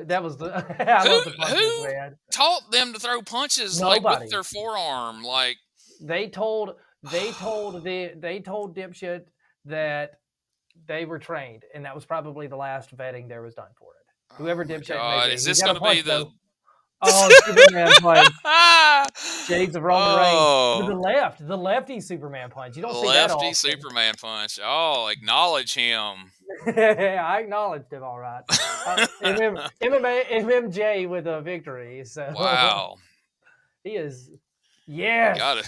that was the. I love the punches, Who man. taught them to throw punches like with Nobody. their forearm? Like They told Dipshit that they were trained, and that was probably the last vetting there was done for it. Whoever oh my Dipshit God, may be. is He's this got a going to be punch, the? though. Oh, Superman punch. Shades of Roman Reigns. With Oh, the lefty Superman punch. You don't see that lefty often. Superman punch. Oh, acknowledge him. I acknowledged him all right. MMJ with a victory. So Wow. he is. You Yes. gotta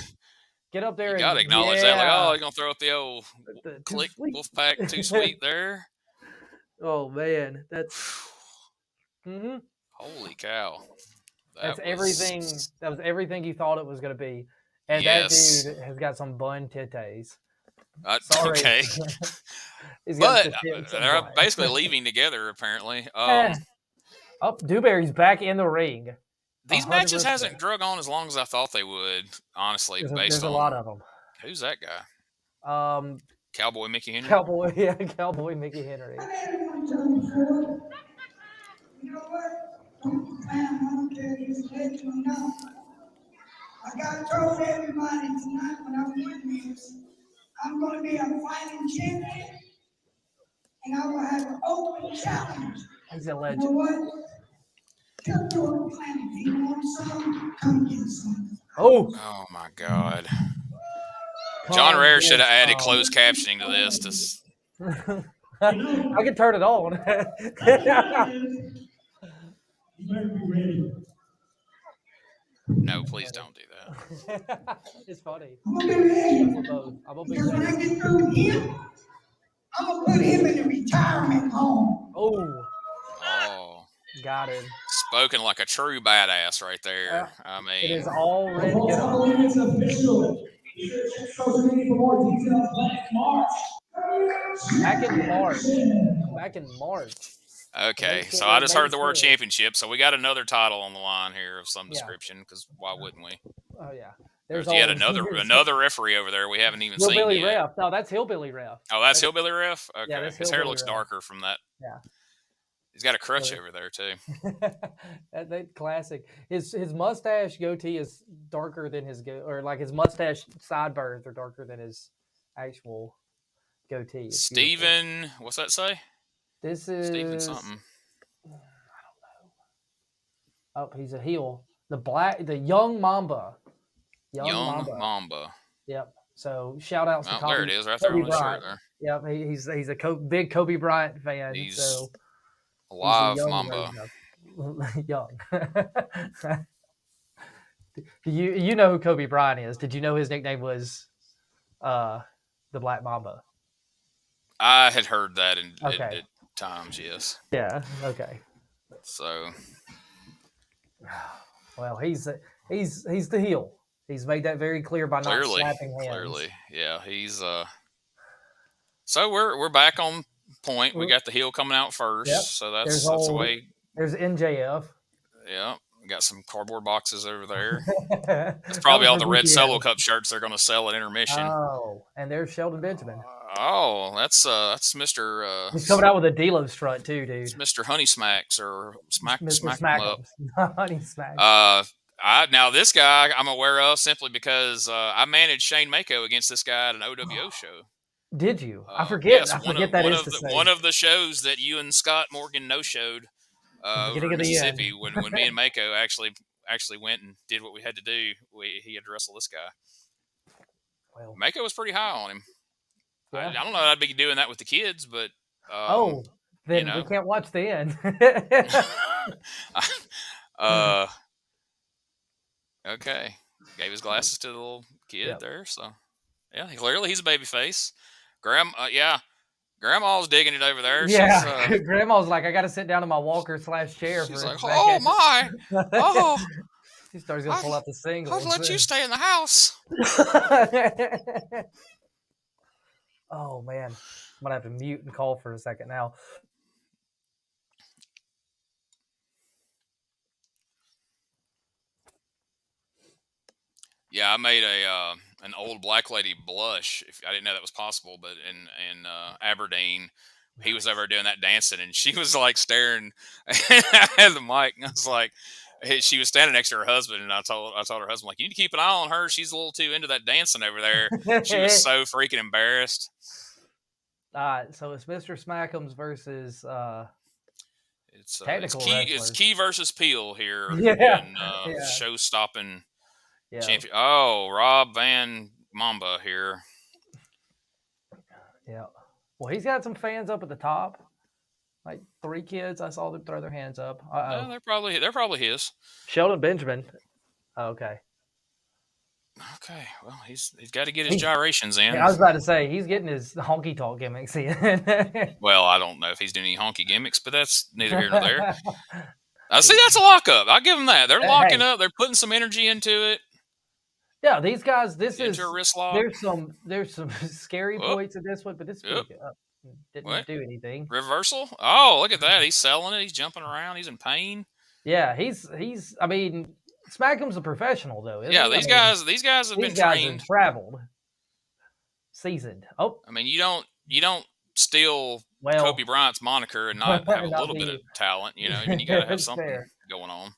Get up there gotta and acknowledge that. Like, oh, you're gonna throw up the old Too click sweet. Wolfpack too sweet there. Oh man, that's. Mhm. Holy cow. That's That everything. was That was everything you thought it was going to be, and yes. that dude has got some bun titties. Okay. He's got But the tits and they're butt. basically leaving together apparently. Oh, Dewberry's back in the ring. These 100%. matches hasn't drug on as long as I thought they would, honestly, There's a lot of them. Who's that guy? Cowboy Mickey Henry? Cowboy Mickey Henry. You know what? Man, I don't care if it's late or not. I got told everybody tonight when I went this, I'm going to be a fighting champion, and I will have an open challenge. He's a You legend. know what? Tell Jordan Planet, if you want some, come get some. Oh my God. John Rare should have added closed captioning to this. I can turn it on. You better be ready. No, please don't do that. It's funny. I'm going to be ready. I'm a big Because when I fan. get through with him, I'm going to put him in a retirement home. Oh. Got him. Spoken like a true badass right there. I mean, it is already Folks, I believe it's official. Be sure to check social media for more details back in March. okay, so I just heard the word championship, so we got another title on the line here of some description, because why wouldn't we? Oh, yeah. There's yet another referee over there we haven't even seen Hillbilly yet. Ref. No, that's Hillbilly Ref. Oh, that's Hillbilly Ref? Okay. Yeah, that's his hair Hillbilly looks Ref. darker from that. Yeah. He's got a crutch over there, too. that classic. His mustache goatee is darker than his his mustache sideburns are darker than his actual goatee. It's Steven, what's that say? This is Steven something. I don't know. Oh, he's a heel. The young Mamba. Young Mamba. Yep. So shout outs to Kobe. There it is, right there on the shirt there. Yep. He's a big Kobe Bryant fan. He's alive Mamba. Young. You know who Kobe Bryant is? Did you know his nickname was the Black Mamba? I had heard that at times, yes. Yeah. Okay. So. Well, he's the heel. He's made that very clear by not slapping hands. Clearly, yeah. He's So we're back on point. We got the heel coming out first, so that's the way. There's NJF. Yeah, we got some cardboard boxes over there. That's probably all the red Solo Cup shirts they're going to sell at intermission. Oh, and there's Sheldon Benjamin. Oh, that's Mr. He's coming out with a D-Lo strut too, dude. It's Mr. Honey Smacks or Smack Smack up. Honey Smacks. Now this guy I'm aware of simply because I managed Shane Mako against this guy at an OWO show. Did you? I forget. Yes, one of the shows that you and Scott Morgan no-showed over in Mississippi when me and Mako actually went and did what we had to do. He had to wrestle this guy. Well, Mako was pretty high on him. Yeah. I don't know that I'd be doing that with the kids, but then we can't watch the end. Okay. Gave his glasses to the little kid there, so yeah, clearly he's a baby face. Grandma's digging it over there. Yeah, Grandma's like, I got to sit down in my walker/chair. She's like, oh my, oh. She starts going to pull out the single. I'll let you stay in the house. Oh man, I'm gonna have to mute and call for a second now. Yeah, I made a an old black lady blush. If I didn't know that was possible, but in Aberdeen, he was over doing that dancing, and she was like staring at the mic, and I was like, she was standing next to her husband, and I told her husband, like, you need to keep an eye on her. She's a little too into that dancing over there. She was so freaking embarrassed. So it's Mr. Smackums versus It's technical Key wrestlers. Key versus Peel here Yeah, in yeah. show stopping Yeah. champion. Oh, Rob Van Mamba here. Yeah. Well, he's got some fans up at the top. Like 3 kids, I saw them throw their hands up. No, they're probably his. Sheldon Benjamin. Oh, okay. Okay, well, he's got to get his gyrations in. Yeah, I was about to say he's getting his honky talk gimmicks in. Well, I don't know if he's doing any honky gimmicks, but that's neither here nor there. See, that's a lockup. I'll give him that. They're locking up. They're putting some energy into it. Yeah, these guys. This into is a wrist lock. There's some scary points in this one, but this didn't do anything. Reversal. Oh, look at that. He's selling it. He's jumping around. He's in pain. Yeah, he's. I mean, Smackham's a professional though. Isn't Yeah, he? these guys have been trained, traveled, seasoned. Oh, I mean, you don't steal Kobe Bryant's moniker and not have a little bit of talent. You know, I mean, you got to have something going on.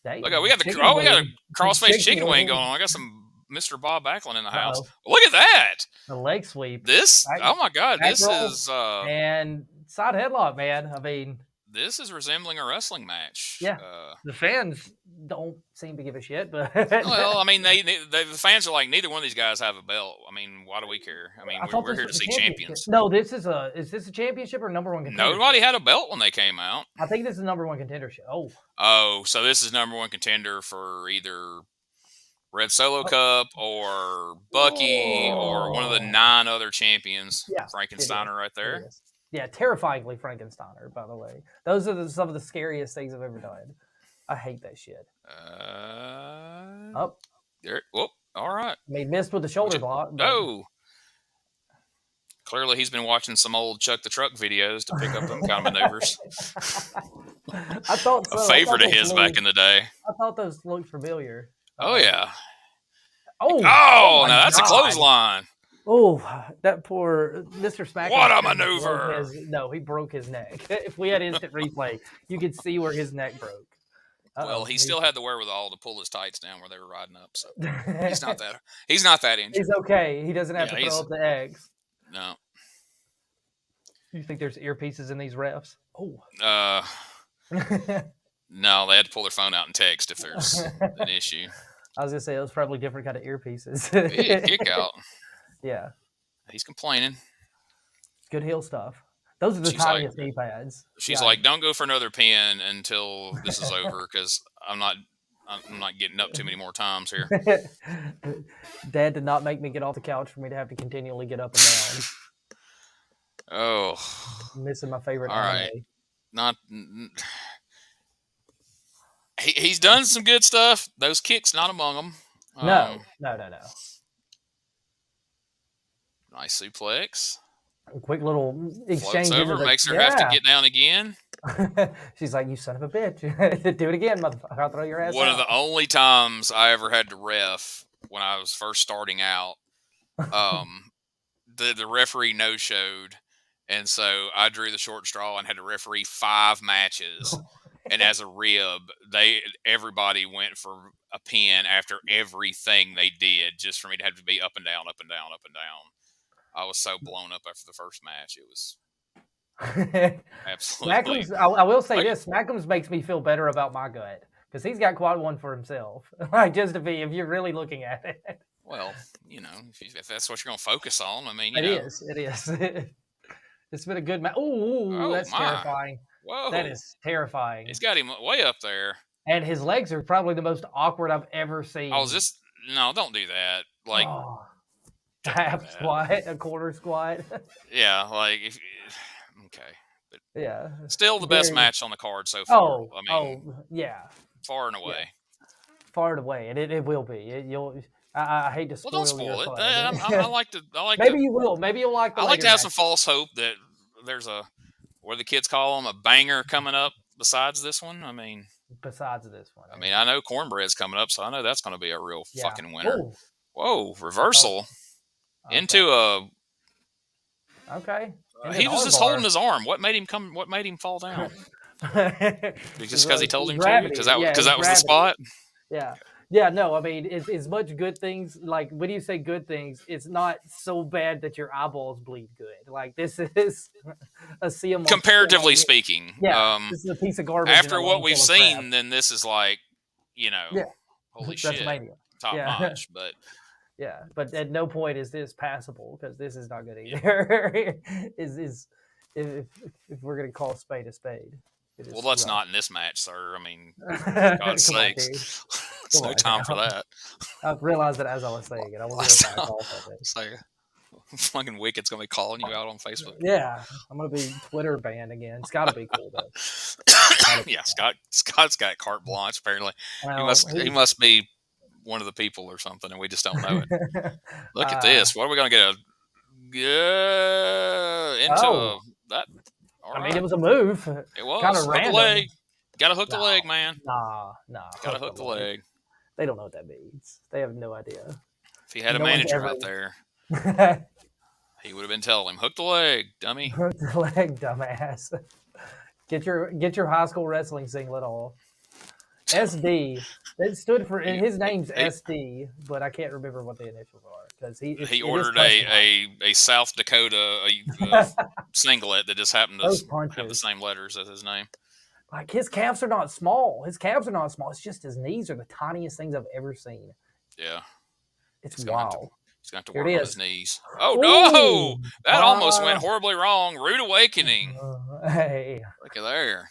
Look, we got a crossface chicken wing going on. I got some Mr. Bob Backlund in the house. Look at that. The leg sweep. Oh my God, this is and side headlock, man. I mean, this is resembling a wrestling match. Yeah, the fans don't seem to give a shit, but well, I mean, the fans are like, neither one of these guys have a belt. I mean, why do we care? I mean, we're here to see champions. No, is this a championship or number one contender? Nobody had a belt when they came out. I think this is number one contendership. Oh, so this is number one contender for either Red Solo Cup or Bucky or one of the 9 other champions. Yeah, Frankensteiner right there. Yeah, terrifyingly Frankensteiner, by the way. Those are some of the scariest things I've ever done. I hate that shit. There. Whoop. All right. He missed with the shoulder block. Oh. Clearly, he's been watching some old Chuck the Truck videos to pick up them kind of maneuvers. I thought so. A favorite of his back in the day. I thought those looked familiar. Oh, yeah. Oh, now that's a clothesline. Oh, that poor Mr. Smack. What a maneuver. He broke his neck. If we had instant replay, you could see where his neck broke. Well, he still had the wherewithal to pull his tights down where they were riding up. So he's not that injured. He's okay. He doesn't have to throw up the eggs. No. You think there's earpieces in these refs? Oh. No, they had to pull their phone out and text if there's an issue. I was gonna say it was probably different kind of earpieces. Kick out. Yeah. He's complaining. Good heel stuff. Those are the tiniest knee pads. She's like, don't go for another pin until this is over because I'm not getting up too many more times here. Dad did not make me get off the couch for me to have to continually get up and down. Oh. I'm missing my favorite anime. Not. He's done some good stuff. Those kicks, not among them. No. Nice suplex. A quick little exchange. Floats over, makes her have to get down again. She's like, you son of a bitch. Do it again, motherfucker. I'll throw your ass One out. of the only times I ever had to ref when I was first starting out, the referee no-showed. And so I drew the short straw and had to referee 5 matches. And as a rib, everybody went for a pin after everything they did just for me to have to be up and down, up and down, up and down. I was so blown up after the first match. It was absolutely. I will say this: Smackums makes me feel better about my gut because he's got quite one for himself. Just to be, if you're really looking at it. Well, if that's what you're going to focus on, I mean, it is. It's been a good match. Ooh, that's terrifying. Whoa, that is terrifying. He's got him way up there, and his legs are probably the most awkward I've ever seen. Oh, no, don't do that. Like. Half squat, a quarter squat. Yeah, like okay, but yeah, still the best match on the card so far. Yeah, far and away. Far and away, and it will be. I hate to spoil. Well, don't spoil it. I like to. Maybe you will. Maybe you'll like. I like to have some false hope that there's what do the kids call them, a banger coming up besides this one. I mean, besides this one. I mean, I know Cornbread's coming up, so I know that's going to be a real fucking winner. Ooh. Whoa, reversal Okay. into a. Okay. He was just holding his arm. What made him come? What made him fall down? Just because he told him to? Because that was the spot. Yeah. Yeah, no, I mean, it's as much good things. Like, when you say good things, it's not so bad that your eyeballs bleed good. Like, this is a CM. Comparatively speaking. Yeah, this is a piece of garbage. After what we've seen, then this is like, holy shit, top notch. But yeah, but at no point is this passable, because this is not good either. If we're gonna call a spade a spade. Well, let's not in this match, sir. I mean, for God's sakes. It's no time for that. I realized that as I was saying it. I was going to back off of it. It's like, fucking Wicked's going to be calling you out on Facebook. Yeah. I'm going to be Twitter banned again. It's got to be cool, though. Yeah, Scott's got carte blanche, apparently. He must be one of the people or something, and we just don't know it. Look at this. What are we going to get into that? I mean, it was a move. It was. Kind of hook random. the leg. Got to hook the leg, man. Nah. Got to hook the leg. They don't know what that means. They have no idea. If he had a manager out there, he would have been telling him, hook the leg, dummy. Hook the leg, dumbass. Get your high school wrestling singlet off. SD. It stood for, and his name's SD, but I can't remember what the initials are, because he ordered a South Dakota singlet that just happened to have the same letters as his name. Like, his calves are not small. It's just his knees are the tiniest things I've ever seen. Yeah, it's wild. He's going to have to work on his knees. Oh no! That almost went horribly wrong. Rude awakening. Hey, look at there.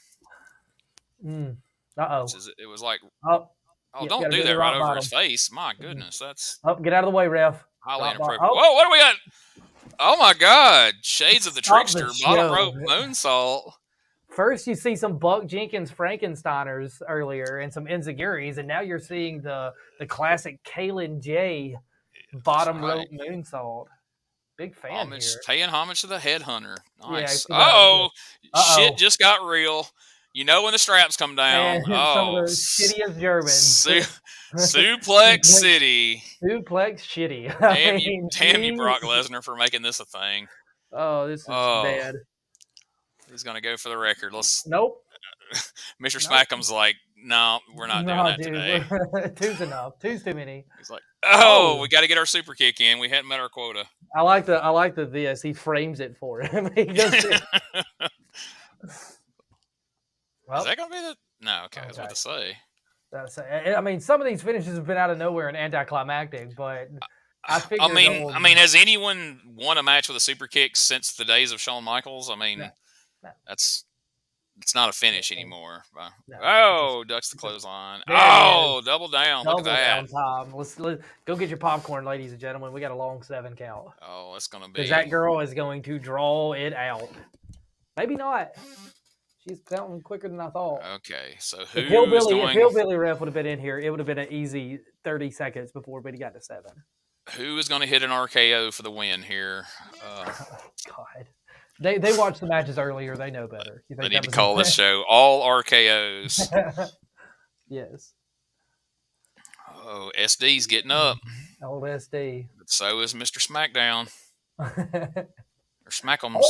It was like, don't do that right over his face. My goodness, that's. Get out of the way, ref. Highly inappropriate. Whoa, what do we got? Oh my God! Shades of the Trickster, bottom rope moonsault. First, you see some Buck Jenkins Frankensteiners earlier and some Enzuigiris, and now you're seeing the classic Kalen J bottom rope moonsault. Big fan here. Paying homage to the headhunter. Nice. Yeah, shit just got real. You know when the straps come down. Some of the shittiest Germans. Suplex City. Suplex Shitty. Damn you, Brock Lesnar, for making this a thing. Oh, this is bad. He's going to go for the record. Nope. Mr. Smackham's like, no, we're not doing that today. Two's enough. Two's too many. He's like, we got to get our super kick in. We hadn't met our quota. I like the this. He frames it for him. He does it. Is that going to be the... No, okay. I was about to say. I mean, some of these finishes have been out of nowhere and anticlimactic, but I figured... I mean, has anyone won a match with a super kick since the days of Shawn Michaels? I mean... No. It's not a finish anymore. No, ducks the clothesline. Double down. Look at that. Time. Let's go get your popcorn, ladies and gentlemen. We got a long 7 count. Oh, it's going to be... Because that girl is going to draw it out. Maybe not. She's counting quicker than I thought. Okay, so if Hillbilly Ref would have been in here, it would have been an easy 30 seconds before Biddy got to 7. Who is going to hit an RKO for the win here? God. They watched the matches earlier. They know better. They need to call this show All RKOs. Yes. Oh, SD's getting up. Old SD. But so is Mr. SmackDown. Or Smack'ems.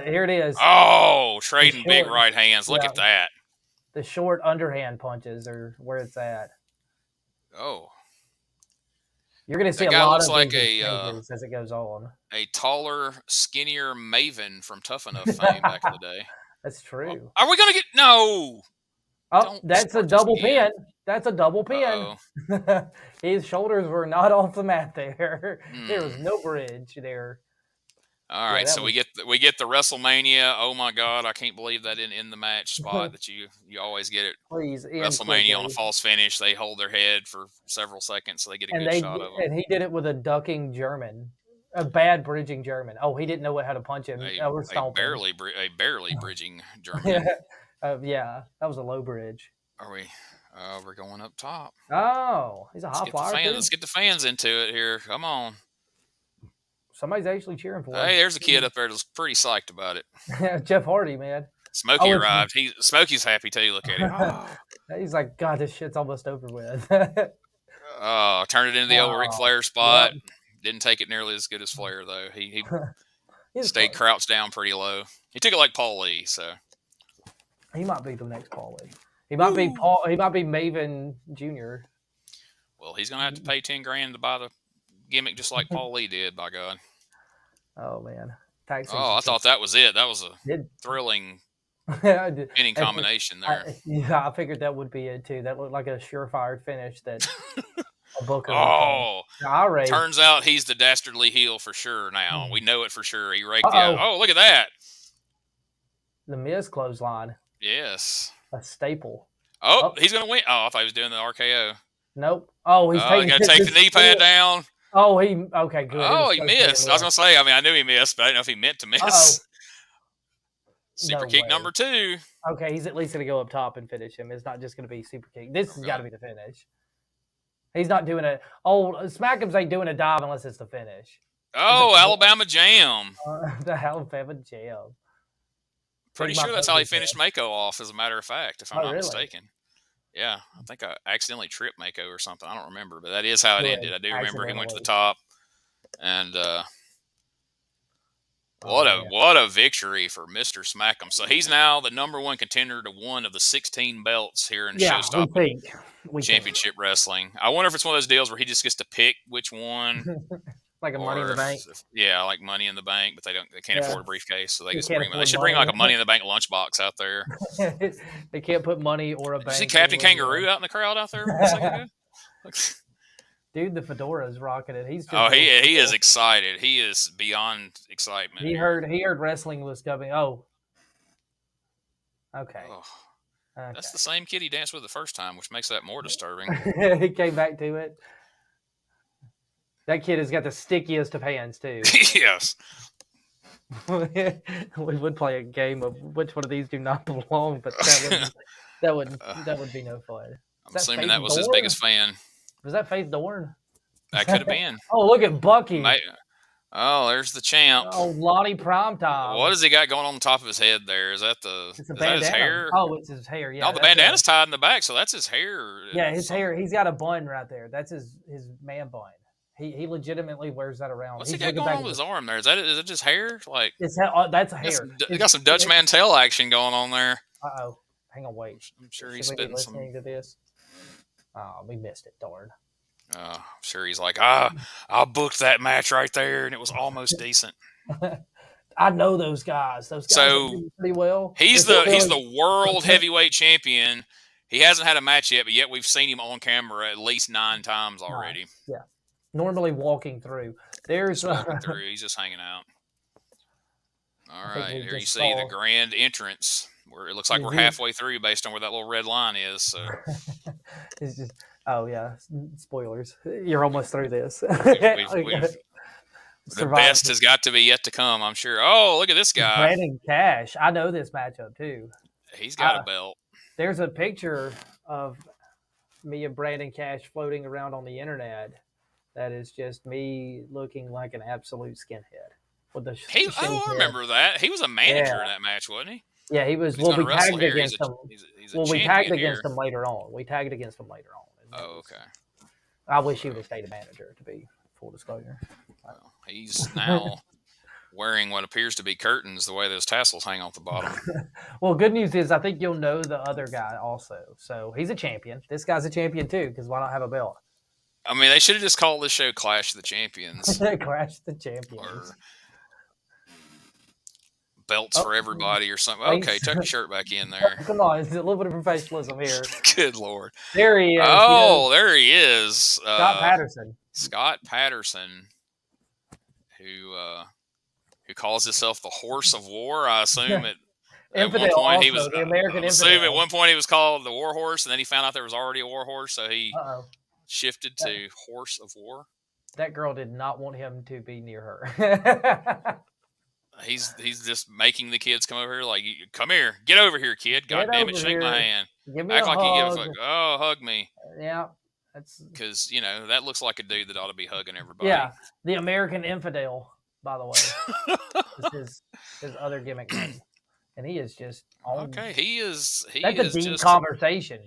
Here it is. Oh, trading big right hands. Look at that. The short underhand punches are where it's at. Oh. You're going to see a lot of as it goes on. A taller, skinnier Maven from Tough Enough fame back in the day. That's true. Are we going to get... No. That's a double pin. That's a double pin. His shoulders were not off the mat there. There was no bridge there. All right, so we get the WrestleMania. Oh my God, I can't believe that in the match spot that you always get it. Please, WrestleMania on a false finish. They hold their head for several seconds, so they get a good shot of him. And he did it with a ducking German, a bad bridging German. Oh, he didn't know how to punch him. A barely bridging German. Yeah, that was a low bridge. Are we? We're going up top. Oh, he's a hot flyer. Let's get the fans into it here. Come on. Somebody's actually cheering for him. Hey, there's a kid up there that's pretty psyched about it. Jeff Hardy, man. Smokey it's- arrived. Smokey's happy too. Look at him. Oh. He's like, God, this shit's almost over with. Oh, turned it into the old Ric Oh, Flair spot. yep. Didn't take it nearly as good as Flair though. He He's stayed close. crouched down pretty low. He took it like Paul Lee. So He might be the next Paul Lee. He might be Paul. He might be Maven Jr. well, he's gonna have to pay $10,000 to buy the gimmick just like Paul Lee did. By God. Oh man, tax. Oh, I thought that was it. That was a Did thrilling winning winning combination there. Yeah, I figured that would be it too. That looked like a surefire finish that a Booker. Oh, would turns out he's the dastardly heel for sure now. We know it for sure. He raked out. Oh, look at that. The Miz clothesline. Yes. A staple. Oh, he's going to win. Oh, I thought he was doing the RKO. Nope. Oh, he's got to take the knee pad down. Oh, okay, good. Oh, he missed. I was going to say, I mean, I knew he missed, but I didn't know if he meant to miss. Uh-oh. Super No kick way. number 2. Okay, he's at least going to go up top and finish him. It's not just going to be super kick. This has got to be the finish. He's not doing a... Oh, Smackham's ain't doing a dive unless it's the finish. Oh, Alabama Jam. The Alabama Jam. Pretty sure that's how he finished Mako off, as a matter of fact, if I'm not mistaken. Yeah, I think I accidentally tripped Mako or something. I don't remember, but that is how it ended. I do remember he went to the top. And what a victory for Mr. Smackham. So he's now the #1 contender to one of the 16 belts here in Showstopper Championship Wrestling. I wonder if it's one of those deals where he just gets to pick which one. Like a Money in the Bank. Yeah, like Money in the Bank, but they can't afford a briefcase, so they should bring like a Money in the Bank lunchbox out there. They can't put money or a bank. Did you see Captain Kangaroo out in the crowd out there a second ago? Dude, the fedora is rocking it. He's he is excited. He is beyond excitement. He heard wrestling was coming. Oh, okay. Oh, that's the same kid he danced with the first time, which makes that more disturbing. He came back to it. That kid has got the stickiest of hands too. Yes. We would play a game of which one of these do not belong, but that would be no fun. I'm assuming that was his biggest fan. Was that Faith Dorn? That could have been. Oh, look at Bucky. Oh, there's the champ. Oh, Lonnie Primetime. What has he got going on the top of his head there? Is that his hair? Oh, it's his hair. Yeah. No, the bandana's tied in the back, so that's his hair. Yeah, his hair. He's got a bun right there. That's his man bun. He legitimately wears that around. What's he got going on with his arm there? Is it just hair? Like that's a hair. He got some Dutch Mantel action going on there. Uh-oh. Hang on, wait. I'm sure he's spitting some. Listening to this. Oh, we missed it. Darn. I'm sure he's like, I booked that match right there, and it was almost decent. I know those guys. Those guys do pretty well. He's the world heavyweight champion. He hasn't had a match yet, but yet we've seen him on camera at least 9 times already. Yeah. Normally walking through. He's just hanging out. All right, here you see the grand entrance where it looks like we're halfway through based on where that little red line is. So it's just, oh yeah, spoilers. You're almost through this. The best has got to be yet to come, I'm sure. Oh, look at this guy. Brandon Cash. I know this matchup too. He's got a belt. There's a picture of me and Brandon Cash floating around on the internet. That is just me looking like an absolute skinhead. With the I remember that. He was a manager in that match, wasn't he? Yeah, he was. Well, we tagged against him. We tagged against him later on. Oh, okay. I wish he would have stayed a manager, to be full disclosure. Well, he's now wearing what appears to be curtains, the way those tassels hang off the bottom. Well, good news is I think you'll know the other guy also. So he's a champion. This guy's a champion too, because why not have a belt? I mean, they should have just called this show Clash of the Champions. Clash of the Champions. Or belts for everybody or something. Okay, tuck your shirt back in there. Come on, it's a little bit of professionalism here. Good Lord. There he is. Oh, there he is. Scott Patterson, who calls himself the Horse of War. I assume at one point he was the American Infidel. At one point he was called the War Horse, and then he found out there was already a War Horse, so he shifted to Horse of War. That girl did not want him to be near her. He's just making the kids come over here like, come here, get over here, kid. God damn it, shake my hand. Give me Act a like hug. you give a fuck. Oh, hug me. Yeah. That's because that looks like a dude that ought to be hugging everybody. Yeah. The American Infidel, by the way. is his other gimmick name and he is just on. Okay, he is. That's a deep conversation.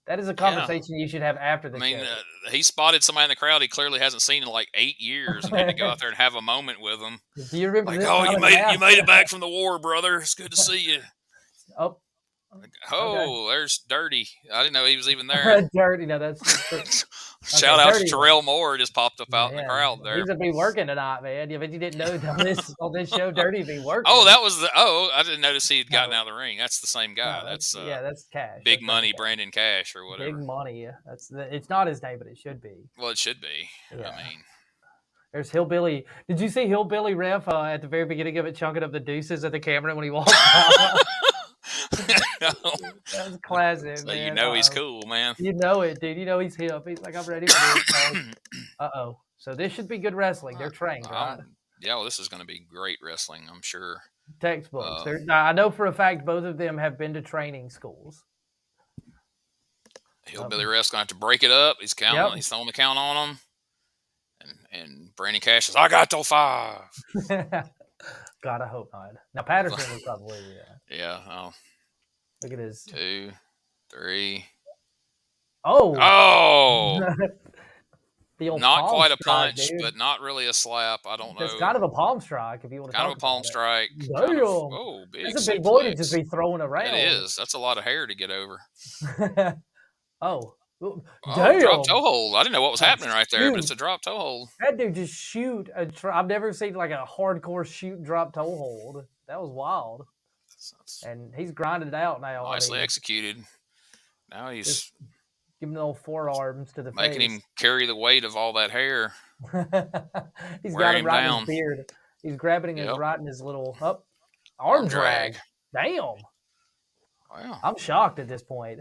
That is a conversation you should have after the show. He spotted somebody in the crowd he clearly hasn't seen in like 8 years, and had to go out there and have a moment with him. Do you remember? Like, oh, you made it back from the war, brother. It's good to see you. Oh, okay. There's Dirty. I didn't know he was even there. Dirty. No, that's shout out to Terrell Moore. Just popped up out in the crowd there. He's gonna be working tonight, man. I bet you didn't know on this show, Dirty be working. Oh, that was I didn't notice he had gotten out of the ring. That's the same guy. No, that's Cash. Big Money, Brandon Cash, or whatever. Big Money. It's not his name, but it should be. Well, it should be. Yeah. I mean. There's Hillbilly. Did you see Hillbilly Ref at the very beginning of it chunking up the deuces at the camera when he walked out? That was classic, man. You know he's cool, man. You know it, dude. You know he's hip. He's like, I'm ready for this. Uh-oh. So this should be good wrestling. They're trained, right? Yeah, well, this is going to be great wrestling, I'm sure. Textbooks. I know for a fact both of them have been to training schools. Hillbilly Ref's going to have to break it up. He's counting. Yep. He's throwing the count on him. And Brandon Cash says, I got till 5. God, I hope not. Now, Patterson would probably do that. Yeah. Oh. Look at his. 2, 3. Oh! The old not quite a strike, punch, dude. but not really a slap. I don't know. It's kind of a palm strike, if you want to kind of a palm strike. Damn. Big. That's a big boy to just be throwing around. It is. That's a lot of hair to get over. Damn. Drop toe hold. I didn't know what was happening right there, but it's a drop toe hold. That dude just shoot. I've never seen like a hardcore shoot drop toe hold. That was wild. And he's grinding it out now. Nicely executed. Now he's giving little forearms to the making face. him carry the weight of all that hair. He's got him right in his beard. He's grabbing his right in his little arm drag. Damn. Wow. I'm shocked at this point.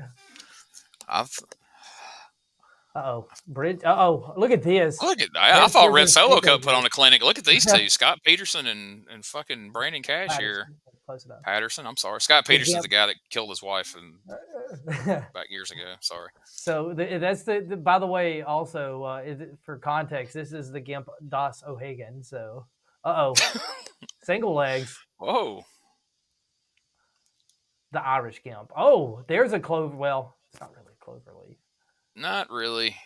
Bridge. Look at this. I thought Red Solo Cup put on a clinic. Look at these two, Scott Peterson and fucking Brandon Cash here. Patterson, I'm sorry. Scott Peterson's the guy that killed his wife back years ago. Sorry. So that's by the way, also for context, this is the Gimp Das O'Hagan. So, single legs. Whoa. The Irish Gimp. Oh, there's a clover. Well, it's not really a clover leaf. Not really,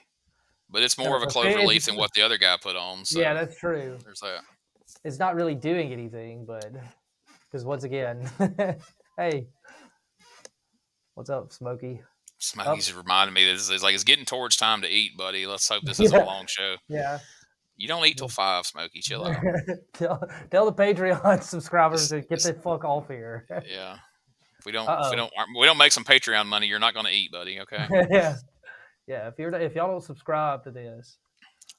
but it's more of a clover leaf than what the other guy put on. So yeah, that's true. There's that. It's not really doing anything, but because once again, hey, what's up, Smokey? Smokey's reminding me that it's getting towards time to eat, buddy. Let's hope this isn't a long show. Yeah. You don't eat till 5, Smokey. Chill out. tell the Patreon subscribers to get the fuck off here. Yeah. If we don't make some Patreon money, you're not going to eat, buddy. Okay. Yeah. Yeah, if y'all don't subscribe to this,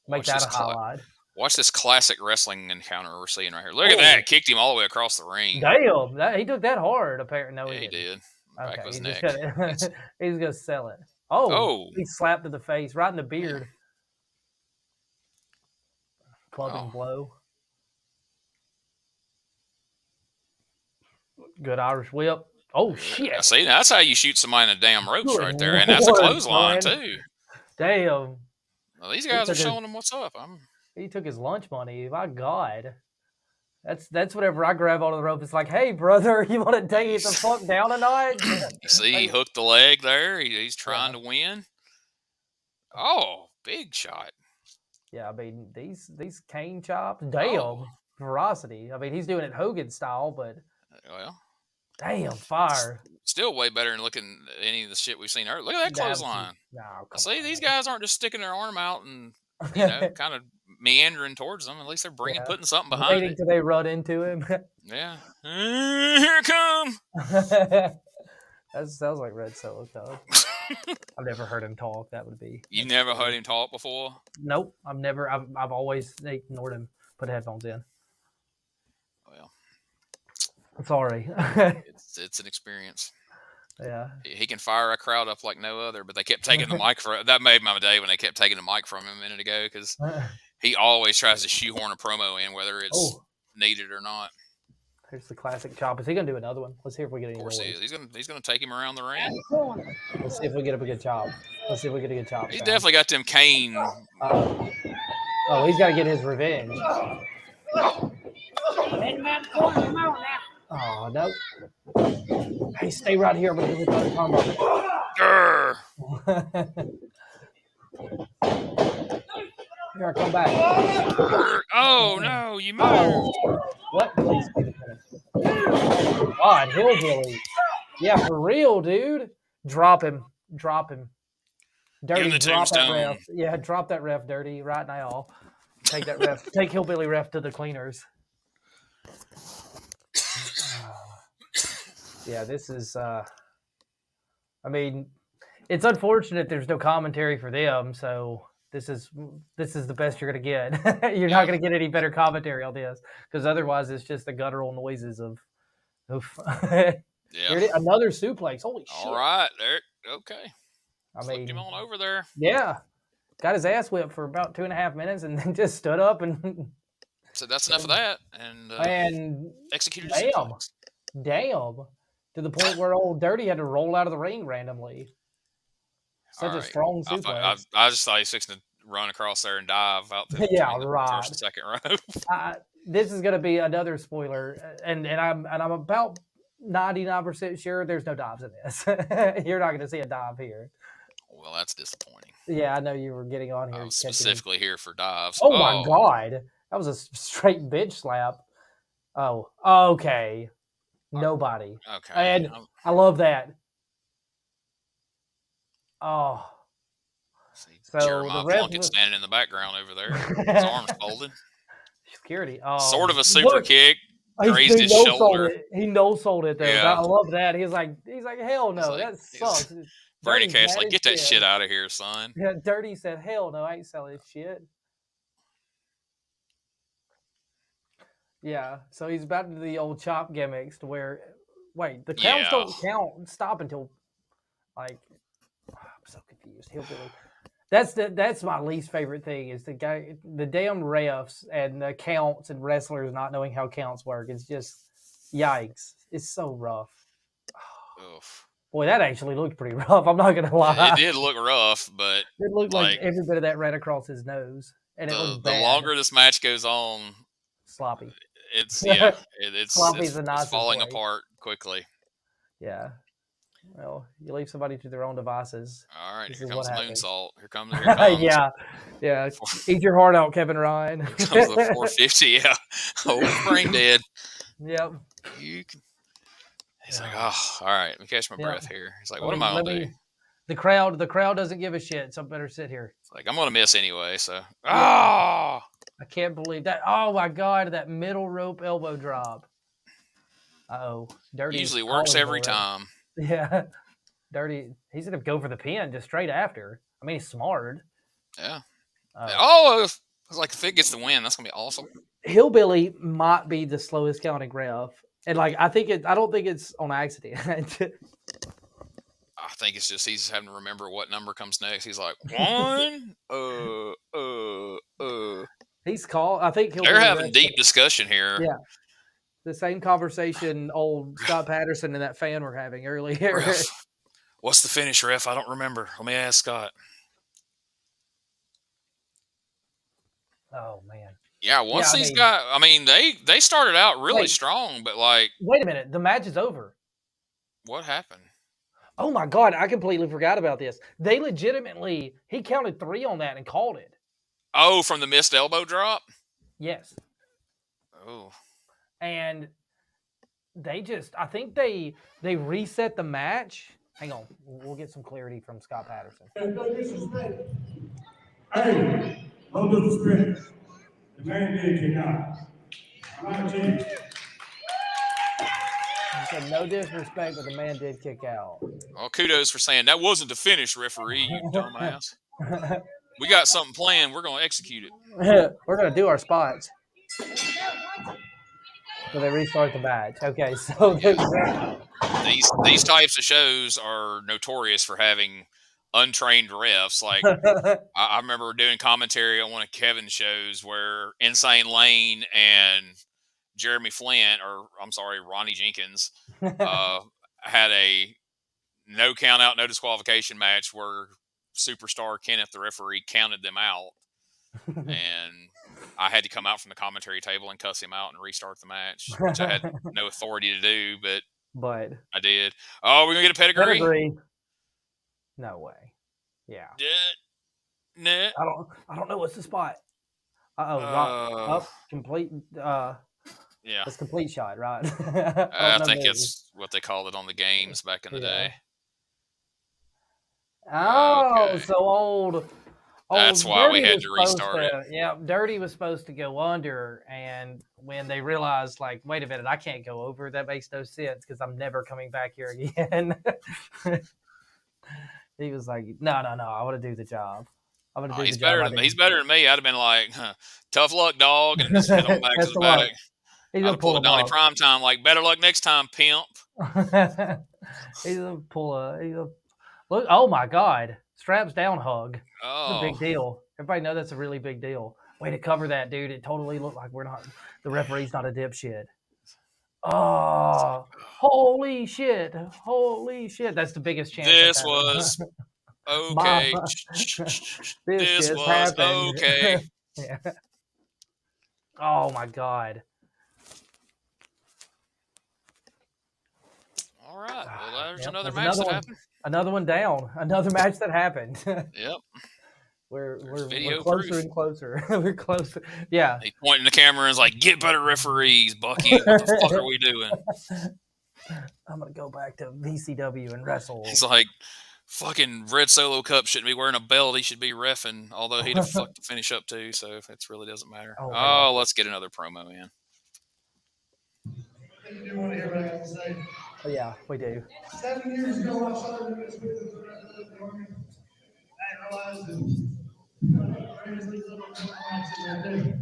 make that a highlight. Watch this classic wrestling encounter we're seeing right here. Look at that! Kicked him all the way across the ring. Damn, he took that hard. Apparently, no, he did. Back of his neck. He's gonna sell it. He slapped to the face, right in the beard. Clubbing blow. Good Irish whip. Oh, shit. See, that's how you shoot somebody in the damn ropes right there. And that's a clothesline, too. Damn. Well, these guys are showing him what's up. He took his lunch money. My God. That's whenever I grab onto the rope. It's like, hey, brother, you want to take it the fuck down tonight? You see, he hooked the leg there. He's trying to win. Oh, big shot. Yeah, I mean, these cane chops. Damn. Ferocity. I mean, he's doing it Hogan style, but... Well... Damn, fire. Still way better than looking at any of the shit we've seen earlier. Look at that clothesline. See, these guys aren't just sticking their arm out and, kind of meandering towards them. At least they're putting something behind waiting till they run into him. Yeah. Here it come. That sounds like Red Solo Cup. I've never heard him talk. That would be. You never heard him talk before? Nope. I've always ignored him. Put headphones in. Sorry. It's an experience. Yeah. He can fire a crowd up like no other, but they kept taking the mic from that made my day when they kept taking the mic from him a minute ago because he always tries to shoehorn a promo in whether it's needed or not. Here's the classic chop. Is he gonna do another one? Let's see if we get any. Of course he is. He's gonna take him around the ring. Let's see if we get a good chop. Let's see if we get a good chop. He's definitely got them cane. He's got to get his revenge. Oh, no. Hey, stay right here. I'm gonna do the combo. Grr. Here, I come back. Oh no, you moved. Oh, what? Please be the finish. God, hillbilly. Yeah, for real, dude. Drop him. Drop him. Dirty, the drop that tombstone. ref. Yeah, drop that ref, Dirty, right now. Take that ref. Take hillbilly ref to the cleaners. Yeah, this is. I mean, it's unfortunate there's no commentary for them, so this is the best you're gonna get. You're not gonna get any better commentary on this because otherwise it's just the guttural noises of. Yeah. Here it is, another suplex. Holy shit! All right, there. Okay. I Flipped mean, him on over there. yeah, got his ass whipped for about 2.5 minutes, and then just stood up and. So that's enough of that, and executed a damn, suplex. damn, to the point where old Dirty had to roll out of the ring randomly. Such a strong suplex. I just thought he was fixing to run across there and dive out the Yeah, the right. first and second row. This is going to be another spoiler, and I'm about 99% sure there's no dives in this. You're not going to see a dive here. Well, that's disappointing. Yeah, I know you were getting on here. I was specifically here for dives. Oh my god, that was a straight bitch slap. Oh, okay. Nobody. Okay. And I love that. Oh. See, So Jeremiah Plunkett standing in the background over there, his arms folded. Security. Sort of a super kick. Grazed his shoulder. He no-sold it though. Yeah. I love that. He's like, hell no, that sucks. Brady Cash, like, get that shit out of here, son. Yeah, Dirty said, hell no, I ain't selling shit. Yeah, so he's about to do the old chop gimmicks to where, wait, the counts don't stop until, like, I'm so confused. That's my least favorite thing is the damn refs and the counts and wrestlers not knowing how counts work. It's just, yikes. It's so rough. Oof. Boy, that actually looked pretty rough. I'm not gonna lie. It did look rough, but it looked like every bit of that ran across his nose, and it looked bad. The longer this match goes on, sloppy. It's it's falling apart quickly. Yeah. Well, you leave somebody to their own devices. All right, here comes the moonsault. Here comes. Yeah. Eat your heart out, Kevin Ryan. Here comes the 450. Yeah. Oh, brain dead. Yep. He's like, oh, all right. Let me catch my breath here. He's like, what am I gonna do? The crowd doesn't give a shit, so I better sit here. It's like, I'm gonna miss anyway. So, I can't believe that. Oh my god, that middle rope elbow drop. Uh-oh. Dirty usually works every time. Yeah. Dirty. He's going to go for the pin just straight after. I mean, he's smart. Yeah. I was like, if it gets the win, that's going to be awesome. Hillbilly might be the slowest counting ref. And, like, I don't think it's on accident. I think it's just he's having to remember what number comes next. He's like, 1, He's called. I think they're having deep discussion here. Yeah. The same conversation old Scott Patterson and that fan were having earlier. Ref, what's the finish, ref? I don't remember. Let me ask Scott. Oh, man. Yeah, these guys, I mean, they started out really strong, but like... Wait a minute. The match is over. What happened? Oh, my God. I completely forgot about this. They legitimately... He counted 3 on that and called it. Oh, from the missed elbow drop? Yes. Oh. And I think they reset the match. Hang on, we'll get some clarity from Scott Patterson. No disrespect. Hey, no disrespect. The man did kick out. I'm not cheating. He said no disrespect, but the man did kick out. Well, kudos for saying that wasn't the finish, referee, you dumbass. We got something planned. We're going to execute it. We're going to do our spots. So they restart the match. Okay, so these types of shows are notorious for having untrained refs. Like I remember doing commentary on one of Kevin's shows where Insane Lane and Jeremy Flint, or I'm sorry, Ronnie Jenkins, had a no count out, no disqualification match where Superstar Kenneth, the referee, counted them out. And I had to come out from the commentary table and cuss him out and restart the match, which I had no authority to do. But but I did. Oh, we're gonna get a pedigree. pedigree. No way. Yeah. Nah. I don't know what's the spot. Rock Uh, up complete. yeah. That's complete shot, right? I don't I know. think Maybe. it's what they called it on the games back in the Yeah. day. Oh, Okay. so old That's why we Dirty had was to supposed restart it. to. Yeah, Dirty was supposed to go under, and when they realized, like, wait a minute, I can't go over. That makes no sense because I'm never coming back here again. He was like, no, I want to do the job. I'm gonna do He's the job better I than do. he's better than me. I'd have been like, tough luck, dog, and just head on back to Best the of luck. back. He's I'd gonna have pulled pull a him Donnie off. Primetime, like, better luck next time, pimp. He's gonna pull a look. Oh my God! Straps down hug. That's a Oh, big deal. Everybody know that's a really big deal. Way to cover that, dude. It totally looked like we're not. The referee's not a dipshit. Oh, holy shit! Holy shit! That's the biggest chance. this was My, okay. this This just was happened. okay. Yeah. Oh my God. All right. Well, there's Yep, another there's match another that one. happened. Another one down. Another match that happened. Yep. There's We're video closer proof. and closer. We're closer. Yeah. He's pointing the camera and is like, "Get better referees, Bucky. What the fuck are we doing?" I'm gonna go back to VCW and wrestle. He's like, "Fucking Red Solo Cup shouldn't be wearing a belt. He should be reffing, although he'd have fucked to finish up too. So it really doesn't matter." Oh, Oh, let's get another promo in. You do want to hear what I have to say. Oh, yeah, we do. 7 years ago, I started this business when I was in the Army. I realized that greatest league right there.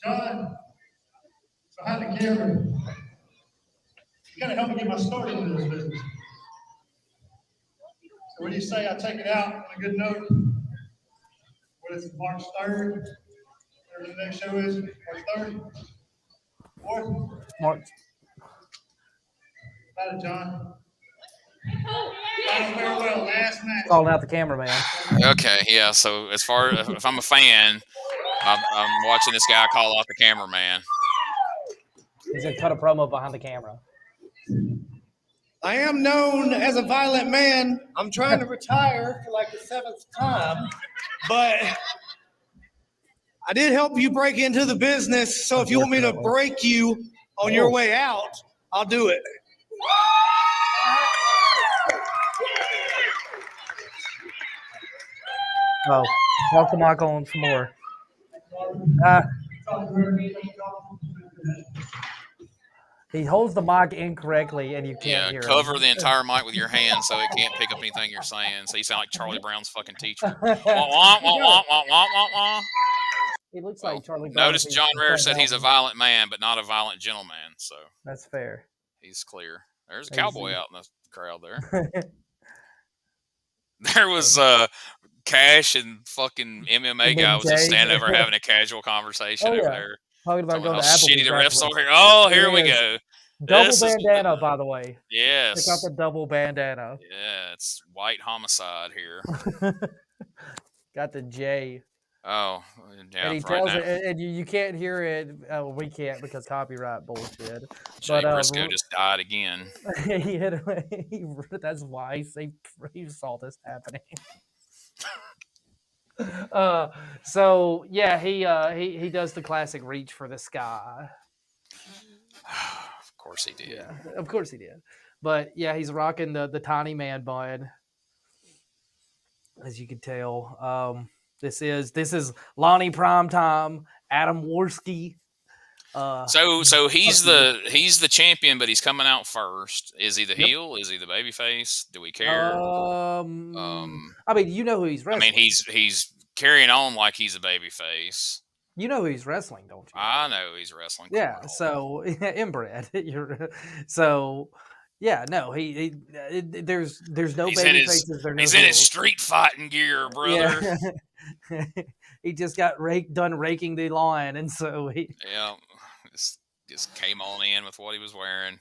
John, behind the camera, you gotta help me get my start into this business. So what do you say I take it out on a good note? What is it, March 3rd? Whatever the next show is, March 3rd? 4th? March. Got it, John. Final farewell, last match. Calling out the cameraman. Okay, yeah. So as far if I'm a fan, I'm watching this guy call out the cameraman. He's gonna cut a promo behind the camera. I am known as a violent man. I'm trying to retire for like the 7th time, but I did help you break into the business. So if you want me to break you on your way out, I'll do it. Oh, talk to Michael on some more. He holds the mic incorrectly, and you can't hear Cover him. the entire mic with your hand so it can't pick up anything you're saying. So you sound like Charlie Brown's fucking teacher. Wah, wah, wah, wah, wah, wah, wah, wah. He looks like Charlie Brown. Notice John Rare said he's a violent man, but not a violent gentleman. So that's fair. He's clear. There's a cowboy out in the crowd there. There was Cash and fucking MMA guy was just standing over having a casual conversation over there. Talking about going to how shitty Applebee's. the refs are here. Oh, here we go. Double bandana, by the way. Yes. Check out the double bandana. Yeah, it's white homicide here. Got the J. Oh, yeah. And he tells it, and you can't hear it. Oh, we can't because copyright bullshit. Jay Briscoe just died again. He hit him. That's why he saw this happening. So yeah, he does the classic reach for the sky. Of course he did. Yeah, of course he did. But yeah, he's rocking the tiny man bun, as you can tell. This is Lonnie Primetime, Adam Worski. So he's the champion, but he's coming out first. Is he the heel? Is he the babyface? Do we care? I mean, you know who he's wrestling. I mean, he's carrying on like he's a babyface. You know who he's wrestling, don't you? I know he's wrestling. Yeah, so inbred. So yeah, no, there's no baby faces. He's in his street fighting gear, brother. Yeah. He just got done raking the lawn, and so he just came on in with what he was wearing.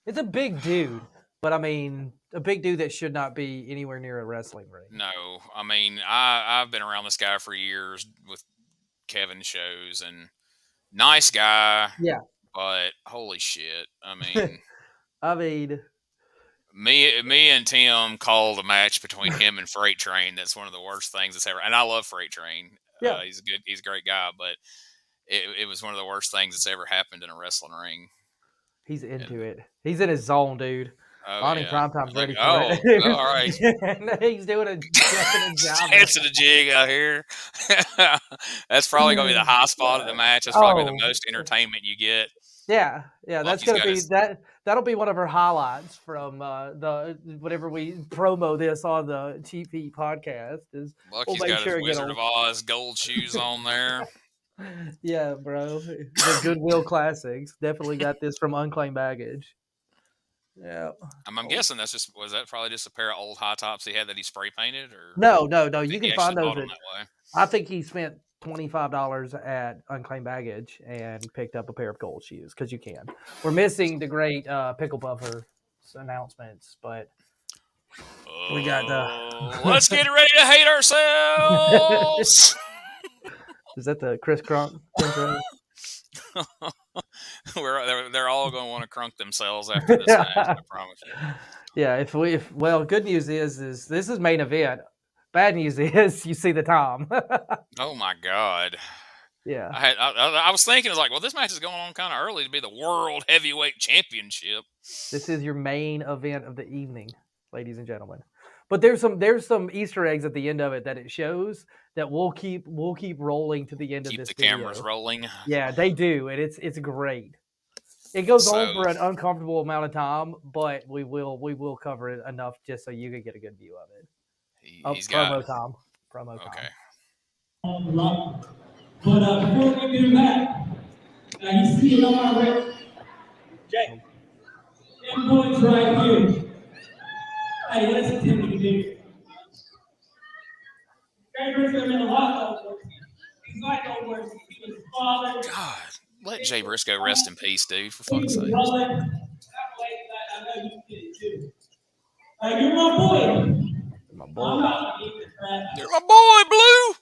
It's a big dude, but I mean, a big dude that should not be anywhere near a wrestling ring. No, I mean, I've been around this guy for years with Kevin shows, and Nice guy. Yeah. But holy shit. I mean, I mean, me and Tim called a match between him and Freight Train. That's one of the worst things that's ever. And I love Freight Train. yeah, He's a great guy, but it was one of the worst things that's ever happened in a wrestling ring. he's into And, it. He's in his zone, dude. oh Bonnie yeah. Primetime's Like, ready for it. all right. And he's doing a jumping and jiving. Dancing a jig out here. That's probably gonna be the high spot of the match. That's probably the most entertainment you get. Yeah, that's Bucky's gonna got be his- that'll be one of our highlights from the whenever we promo this on the Cheap Heat podcast. Is Bucky's make got sure his it get Wizard of Oz gold shoes on there. yeah, bro. The Goodwill Classics definitely got this from Unclaimed Baggage. Yeah. I'm guessing was that probably just a pair of old high tops he had that he spray painted, or No. You he can actually find those. bought them that way. I think he spent $25 at Unclaimed Baggage and picked up a pair of gold shoes because you can. We're missing the great Pickle Buffer announcements, but we got let's get ready to hate ourselves. Is that the Chris Crunk intro? They're all going to want to crunk themselves after this match. I promise you. Yeah. Well, good news is this is main event. Bad news is you see the time. Oh my god. Yeah. I was thinking, I was like, well, this match is going on kind of early to be the World Heavyweight Championship. This is your main event of the evening, ladies and gentlemen. But there's some Easter eggs at the end of it that it shows that we'll keep rolling to the end of this Keep the video. cameras rolling. Yeah, they do, and it's great. It goes on for an uncomfortable amount of time, but we will cover it enough just so you can get a good view of it. He's got promo time. Okay. But before we do that, now you see it on our record. Jay, them boys right here. Hey, listen to me, dude. Jay Briscoe did a lot of work. He's like no work. He was father. God, let Jay Briscoe rest in peace, dude. For fuck's sake. Brother. I know you did it too. You're my boy. My boy. I'm not gonna eat the crap. You're my boy, Blue.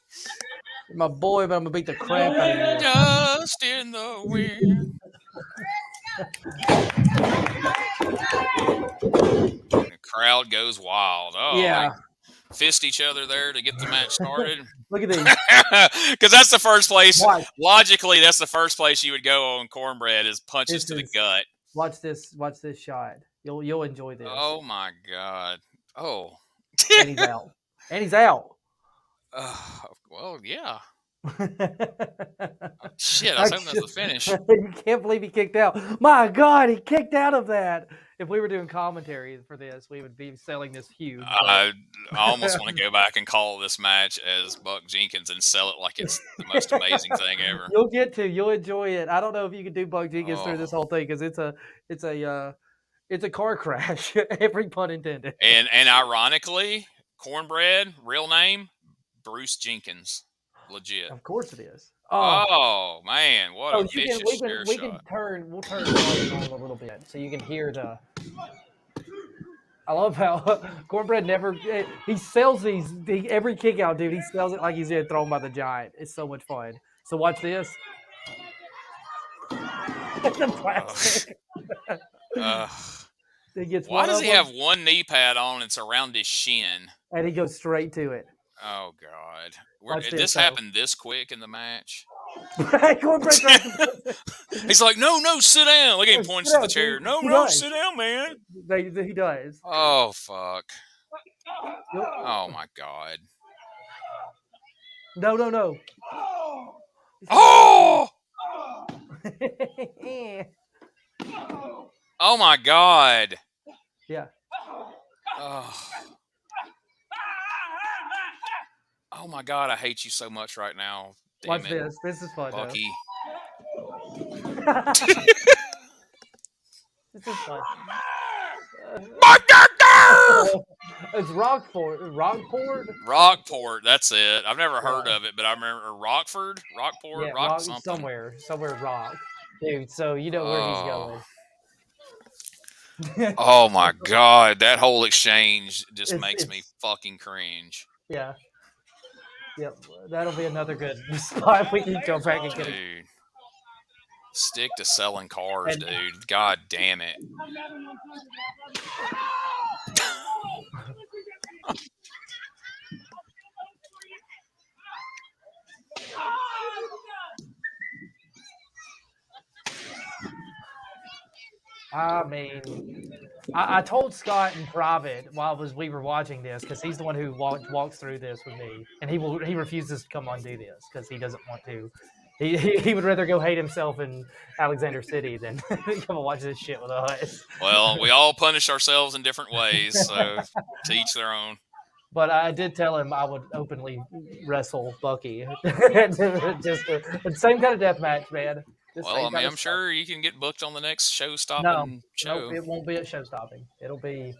You're my boy, but I'm gonna beat the crap out of you. Just in the wind. The crowd goes wild. Oh, Yeah. They fist each other there to get the match started. Look at these. Because that's the first place. Watch. Logically, that's the first place you would go on Cornbread is punches to the gut. Watch this shot. You'll enjoy this. Oh my god. Oh. And he's out. And he's out. Well, yeah. Shit, I was hoping that was the finish. You can't believe he kicked out. My God, he kicked out of that. If we were doing commentary for this, we would be selling this huge. I almost want to go back and call this match as Buck Jenkins and sell it like it's the most amazing thing ever. You'll enjoy it. I don't know if you can do Buck Jenkins through this whole thing because it's a car crash. Every pun intended. And ironically, Cornbread, real name, Bruce Jenkins. Legit. Of course it is. Oh man, what a vicious chair shot. We'll turn it on a little bit so you can hear the. I love how Cornbread he sells every kick out, dude. He sells it like he's getting thrown by the Giant. It's so much fun. So watch this. The plastic. Why does he have one knee pad on? It's around his shin, and he goes straight to it. Oh God! Did this happen this quick in the match? He's like, no, sit down. Look at him points to the chair. Dude. No, sit down, man. He does. Oh fuck! Oh my God! No. Oh! Oh my God! Yeah. Oh my God! I hate you so much right now. Damn Watch it. this. This is fun, Bucky. This is fun. It's Rockport. Rockport. That's it. I've never heard of it, but I remember Rockford, Rockport, yeah, Rock something. Somewhere Rock. Dude, so you know where he's going. Oh my God, that whole exchange just makes me fucking cringe. Yeah. Yep, that'll be another good spot. We can go back and get it. Dude. Stick to selling cars, dude. God damn it. I mean, I told Scott in private while we were watching this, because he's the one who walks through this with me, and he refuses to come on do this because he doesn't want to. He would rather go hate himself in Alexander City than come and watch this shit with us. Well, we all punish ourselves in different ways, so to each their own. But I did tell him I would openly wrestle Bucky. The same kind of death match, man. Well, I mean, I'm sure you can get booked on the next show-stopping show. Nope, it won't be at show-stopping. It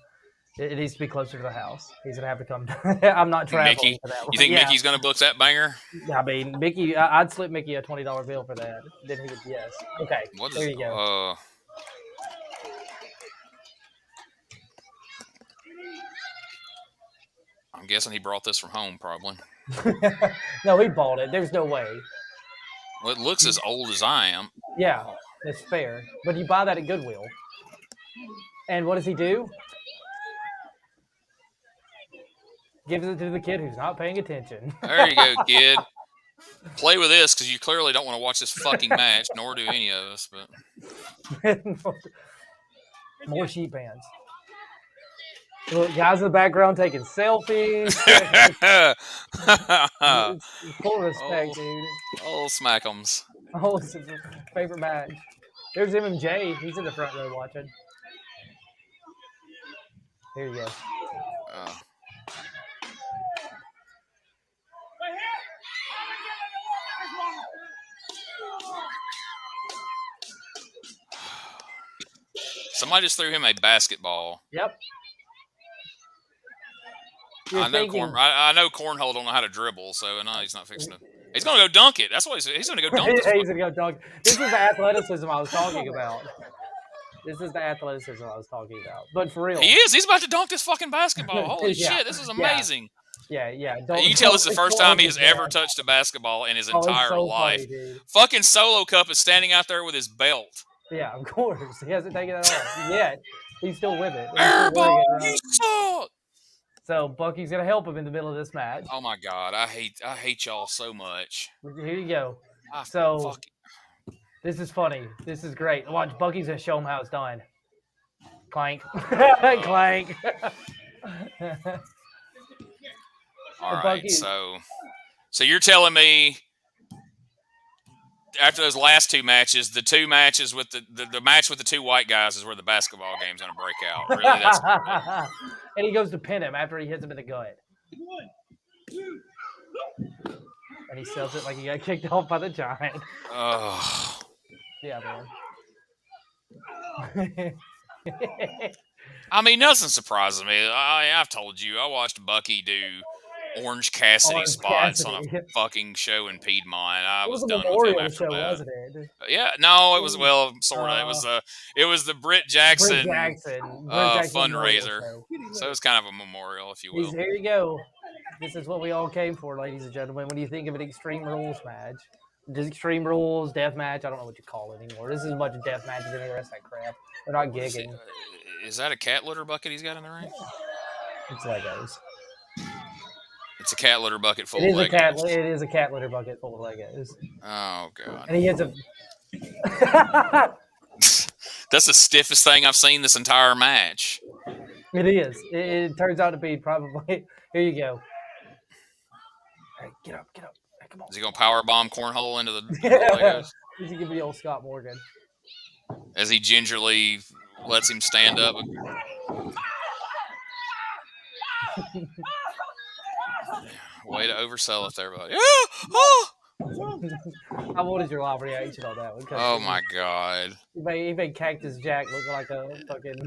needs to be closer to the house. He's gonna have to come. I'm not traveling for that one. You think Mickey's gonna book that banger? I mean, Mickey. I'd slip Mickey a $20 bill for that. Then he would yes. Okay, there you go. I'm guessing he brought this from home, probably. No, he bought it. There's no way. Well, it looks as old as I am. Yeah, that's fair. But you buy that at Goodwill. And what does he do? Gives it to the kid who's not paying attention. There you go, kid. Play with this because you clearly don't want to watch this fucking match, nor do any of us. But more sheep pants. Look, guys in the background taking selfies. Full respect, dude. Oh, smack'ems. Oh, it's his favorite match. There's MMJ. He's in the front row watching. Here you go. Somebody just threw him a basketball. Yep. I know Cornhole don't know how to dribble, so no, he's not fixing to. He's going to go dunk it. That's what he's going to go dunk it. He's going to go dunk. This is the athleticism I was talking about. But for real. He is. He's about to dunk this fucking basketball. Holy shit, this is amazing. Yeah. You tell us the first time he has ever touched a basketball in his entire life. Funny, fucking Solo Cup is standing out there with his belt. Yeah, of course. He hasn't taken it off yet. He's still with it. Airball, you suck! So Bucky's gonna help him in the middle of this match. Oh my god, I hate y'all so much. Here you go. This is funny. This is great. Watch, Bucky's gonna show him how it's done. Clank, clank. All right, so you're telling me after those last two matches, the two matches with the match with the two white guys is where the basketball game's gonna break out. Really, that's and he goes to pin him after he hits him in the gut. And he sells it like he got kicked off by the Giant. Oh. Yeah, man. I mean, nothing surprises me. I've told you, I watched Bucky do Orange Cassidy spots on a fucking show in Piedmont. I was done with him after that. Wasn't it? Yeah, no, it was sort of. It was the Britt Jackson fundraiser. So it was kind of a memorial, if you will. Here you go. This is what we all came for, ladies and gentlemen. When you think of an Extreme Rules match, just Extreme Rules death match, I don't know what you call it anymore. This is as much death match as any of the rest of that crap. They're not gigging. Is that a cat litter bucket he's got in the ring? It's Legos. It's a cat litter bucket full of Legos. It is a cat litter bucket full of Legos. Oh, God. And he hits a... That's the stiffest thing I've seen this entire match. It is. It turns out to be probably... Here you go. Hey, get up. Hey, come on. Is he going to powerbomb Cornhole into the Legos? He's going to give me old Scott Morgan. As he gingerly lets him stand up. Way to oversell it there, buddy. How old is your live reaction on that one? Oh my God! He made Cactus Jack look like a fucking.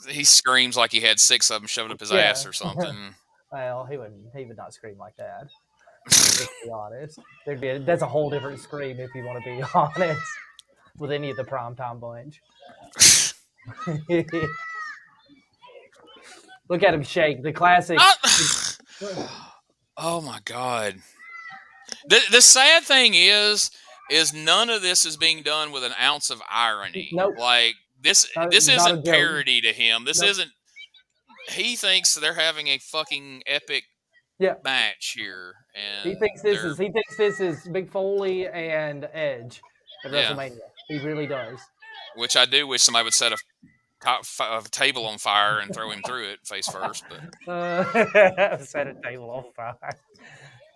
He screams like he had 6 of them shoved up his ass or something. Well, he would not scream like that. To be honest, that's a whole different scream if you want to be honest with any of the primetime bunch. Look at him shake, the classic. Oh my God. The sad thing is, is none of this is being done with an ounce of irony. Nope. Like this Not a isn't joke. parody to him. This Nope. isn't. He thinks they're having a fucking epic Yeah. match here, and He thinks this is Big Foley and Edge at Yeah. WrestleMania. He really does. which I do wish somebody would set a table on fire and throw him through it face first. But Set a table on fire.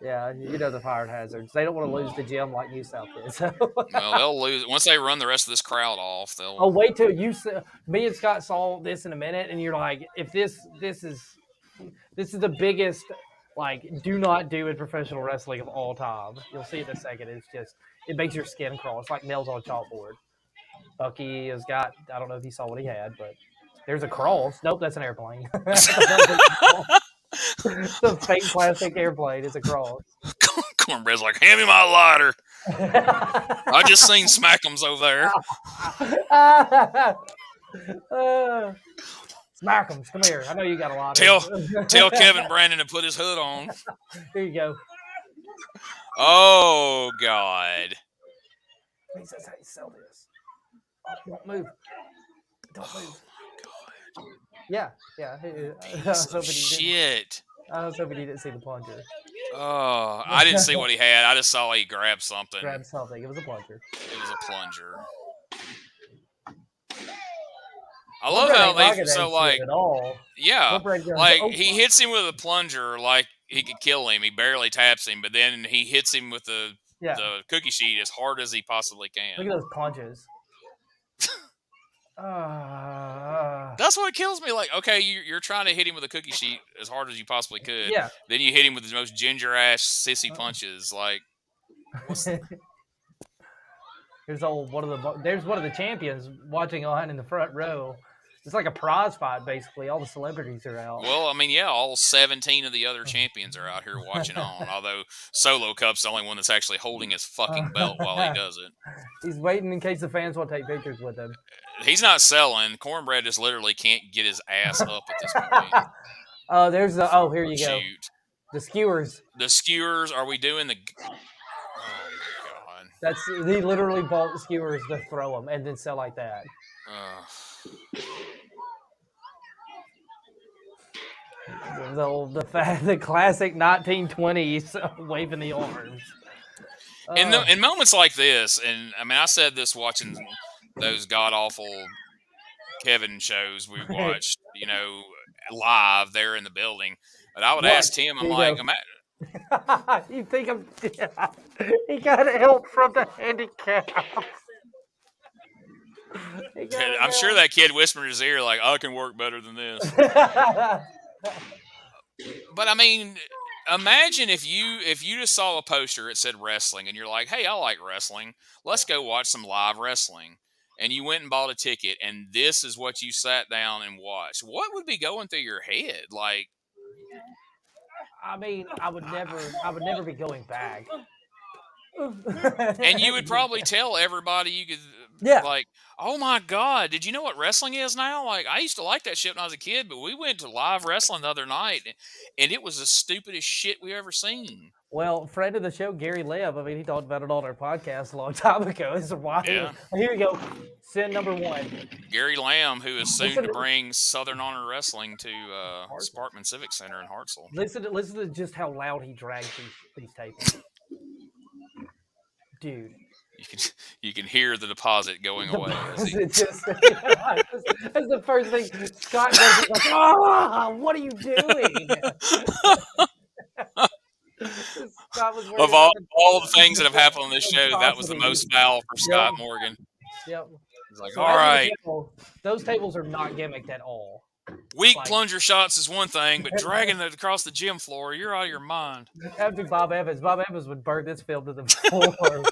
Yeah, you know the fire hazards. They don't want to lose the gym like New South is. well, they'll lose once they run the rest of this crowd off. They'll. Oh, wait till you see. Me and Scott saw this in a minute, and you're like, if this is the biggest, like, do not do in professional wrestling of all time. You'll see it in a second. It's just, it makes your skin crawl. It's like nails on a chalkboard. Bucky has got, I don't know if you saw what he had, but there's a cross. Nope, that's an airplane. It's a fake plastic airplane. It's a cross. Cornbread's like, hand me my lighter. I just seen Smack'ems over there. Smack'ems, come here. I know you got a lot of Tell Kevin Brandon to put his hood on. Here you go. Oh, God. He says how you sell this. Oh, don't move. Don't move. God. Yeah. Piece of shit. I was hoping you didn't see the plunger. Oh, I didn't see what he had. I just saw he grabbed something. Grabbed something. It was a plunger. It was a plunger. I love how they so like at all. Yeah, like he hits him with a plunger like he could kill him. He barely taps him, but then he hits him with the cookie sheet as hard as he possibly can. Look at those punches. That's what kills me. Like, okay, you're trying to hit him with a cookie sheet as hard as you possibly could. Yeah. Then you hit him with the most ginger ass sissy punches. Like, there's one of the champions watching on in the front row. It's like a prize fight, basically. All the celebrities are out. Well, I mean, yeah, all 17 of the other champions are out here watching on. Although Solo Cup's the only one that's actually holding his fucking belt while he does it. He's waiting in case the fans want to take pictures with him. He's not selling. Cornbread just literally can't get his ass up at this point. Here you go. The skewers. The skewers. Are we doing the? Oh my god. He literally bought skewers to throw them and then sell like that. The classic 1920s waving the arms. In moments like this, and I mean, I said this watching those god awful Kevin shows we watched, live there in the building. But I would ask Tim, I'm like, you think he got help from the handicap. I'm sure that kid whispered in his ear, like, I can work better than this. But I mean, imagine if you just saw a poster that said wrestling and you're like, hey, I like wrestling. Let's go watch some live wrestling. And you went and bought a ticket and this is what you sat down and watched. What would be going through your head? Like, I mean, I would never be going back. And you would probably tell everybody you could, like, oh my God, did you know what wrestling is now? Like, I used to like that shit when I was a kid, but we went to live wrestling the other night, and it was the stupidest shit we ever seen. Well, friend of the show, Gary Lev, I mean, he talked about it on our podcast a long time ago. This is why. Yeah. Here we go. Sin number 1. Gary Lamb, who is soon to bring Southern Honor Wrestling to Sparkman Civic Center in Hartselle. Listen to just how loud he drags these tables. Dude. You can hear the deposit going away. That's the first thing Scott does. Like, oh, what are you doing? Of all the things that have happened on this show, that was the most foul for Scott Morgan. Yep. He's like, all right. Those tables are not gimmicked at all. Weak plunger shots is one thing, but dragging it across the gym floor, you're out of your mind. That'd be Bob Evans. Bob Evans would burn this film to the floor.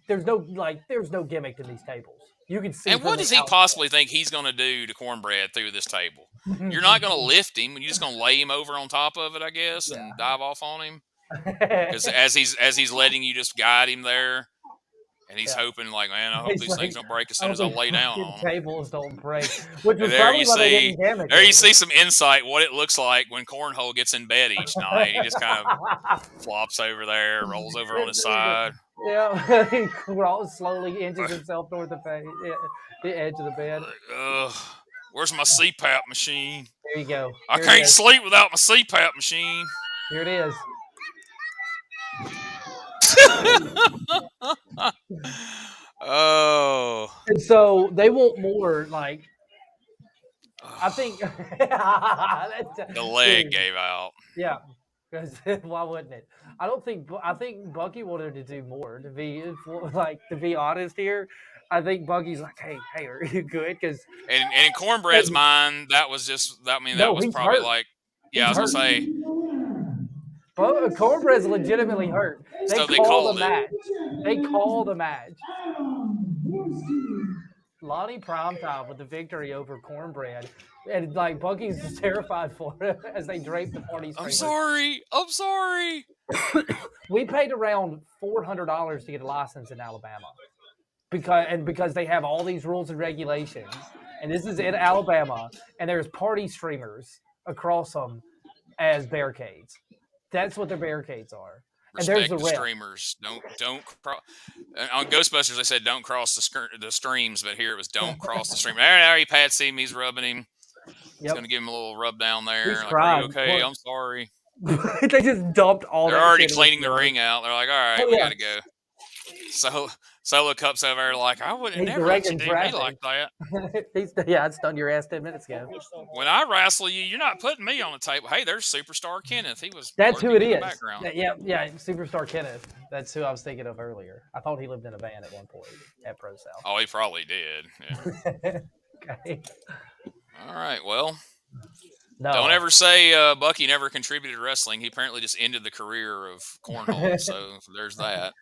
There's no gimmick to these tables. You can see. And what does he possibly think he's going to do to Cornbread through this table? You're not going to lift him. You're just going to lay him over on top of it, I guess, and dive off on him. Because as he's letting you just guide him there, And he's hoping, like, man, I hope He's these like, things don't break as soon as I lay down on them. Tables don't break. Which And was probably why they didn't damage there it. you see some insight what it looks like when Cornhole gets in bed each night. He just kind of flops over there, rolls over on his side. Yeah, he crawls slowly, inches himself toward the edge of the bed. Where's my CPAP machine? There you go. I can't sleep without my CPAP machine. Here it is. Oh. And so they want more, like, I think the leg gave out. Yeah, because why wouldn't it? I think Bucky wanted to do more. To be honest here, I think Bucky's like, hey, are you good? Because in Cornbread's mind, that was just. I mean, that was probably hurt. like. Yeah, I was gonna say. Cornbread's legitimately hurt. They called the match. They called the match. Lonnie Primetime with the victory over Cornbread. And, like, Bucky's just terrified for it as they drape the party streamer. I'm sorry. We paid around $400 to get a license in Alabama. Because they have all these rules and regulations. And this is in Alabama. And there's party streamers across them as barricades. That's what their barricades are. Respect and there's the streamers. Don't cross. On Ghostbusters, they said don't cross the streams, but here it was don't cross the stream. There he pats him. He's rubbing him. He's going to give him a little rub down there. He's like, crying. Are you okay? I'm sorry. They just dumped all They're that. They're already cleaning the ring out. They're like, all right, we got to go. So Solo Cup's over there like, I wouldn't never let you do me like that. I stunned your ass 10 minutes ago. When I wrestle you, you're not putting me on the table. Hey, there's Superstar Kenneth. He was. That's who it is. Yeah, Superstar Kenneth. That's who I was thinking of earlier. I thought he lived in a van at one point at Pro South. Oh, he probably did. Yeah. Okay. All right. Well. No. Don't ever say Bucky never contributed to wrestling. He apparently just ended the career of cornhole. So there's that.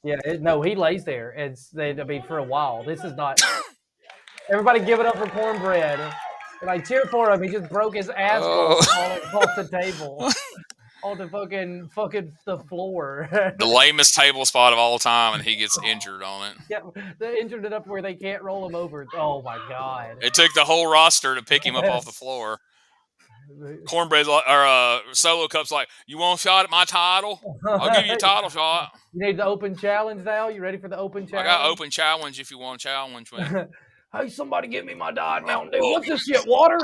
Yeah, he lays there. For a while. This is not. Everybody give it up for Cornbread. Like, cheer for him. He just broke his ass off the table. On the fucking the floor. The lamest table spot of all time, and he gets injured on it. Yeah, they injured it up where they can't roll him over. Oh, my God. It took the whole roster to pick him up off the floor. Cornbread's Solo Cup's like, you want a shot at my title? I'll give you a title shot. You need the open challenge now? You ready for the open challenge? I got open challenge if you want to challenge me. Hey, somebody give me my Diet Mountain Dew. What's this shit, water?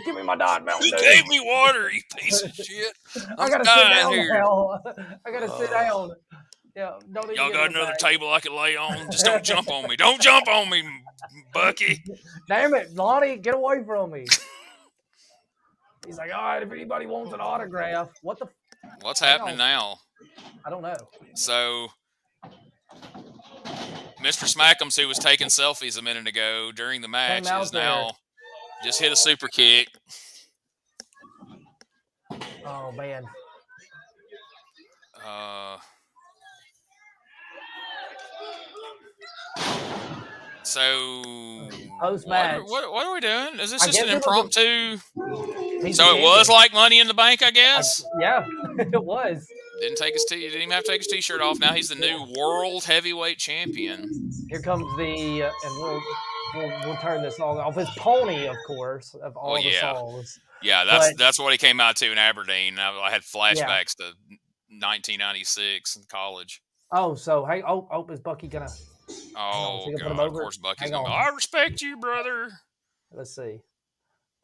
Give me my Diet Mountain Dew. You gave me water, you piece of shit. I got to sit down here. I got to sit down. Yeah, y'all got another table I could lay on? Just don't jump on me. Don't jump on me, Bucky. Damn it, Lonnie, get away from me. He's like, all right, if anybody wants an autograph. What's happening now? I don't know. So, Mr. Smackums, who was taking selfies a minute ago during the match, is now just hit a super kick. Oh, man. So, post-match. What are we doing? Is this just an impromptu? So it was like Money in the Bank, I guess? Yeah, it was. Didn't even have to take his T-shirt off. Now he's the new World Heavyweight Champion. Here comes and we'll turn this song off. It's Pony, of course, of all the songs. Yeah, that's what he came out to in Aberdeen. I had flashbacks to 1996 in college. Oh, so hey, is Bucky gonna? Oh God! Of course, Bucky's gonna. I respect you, brother. Let's see.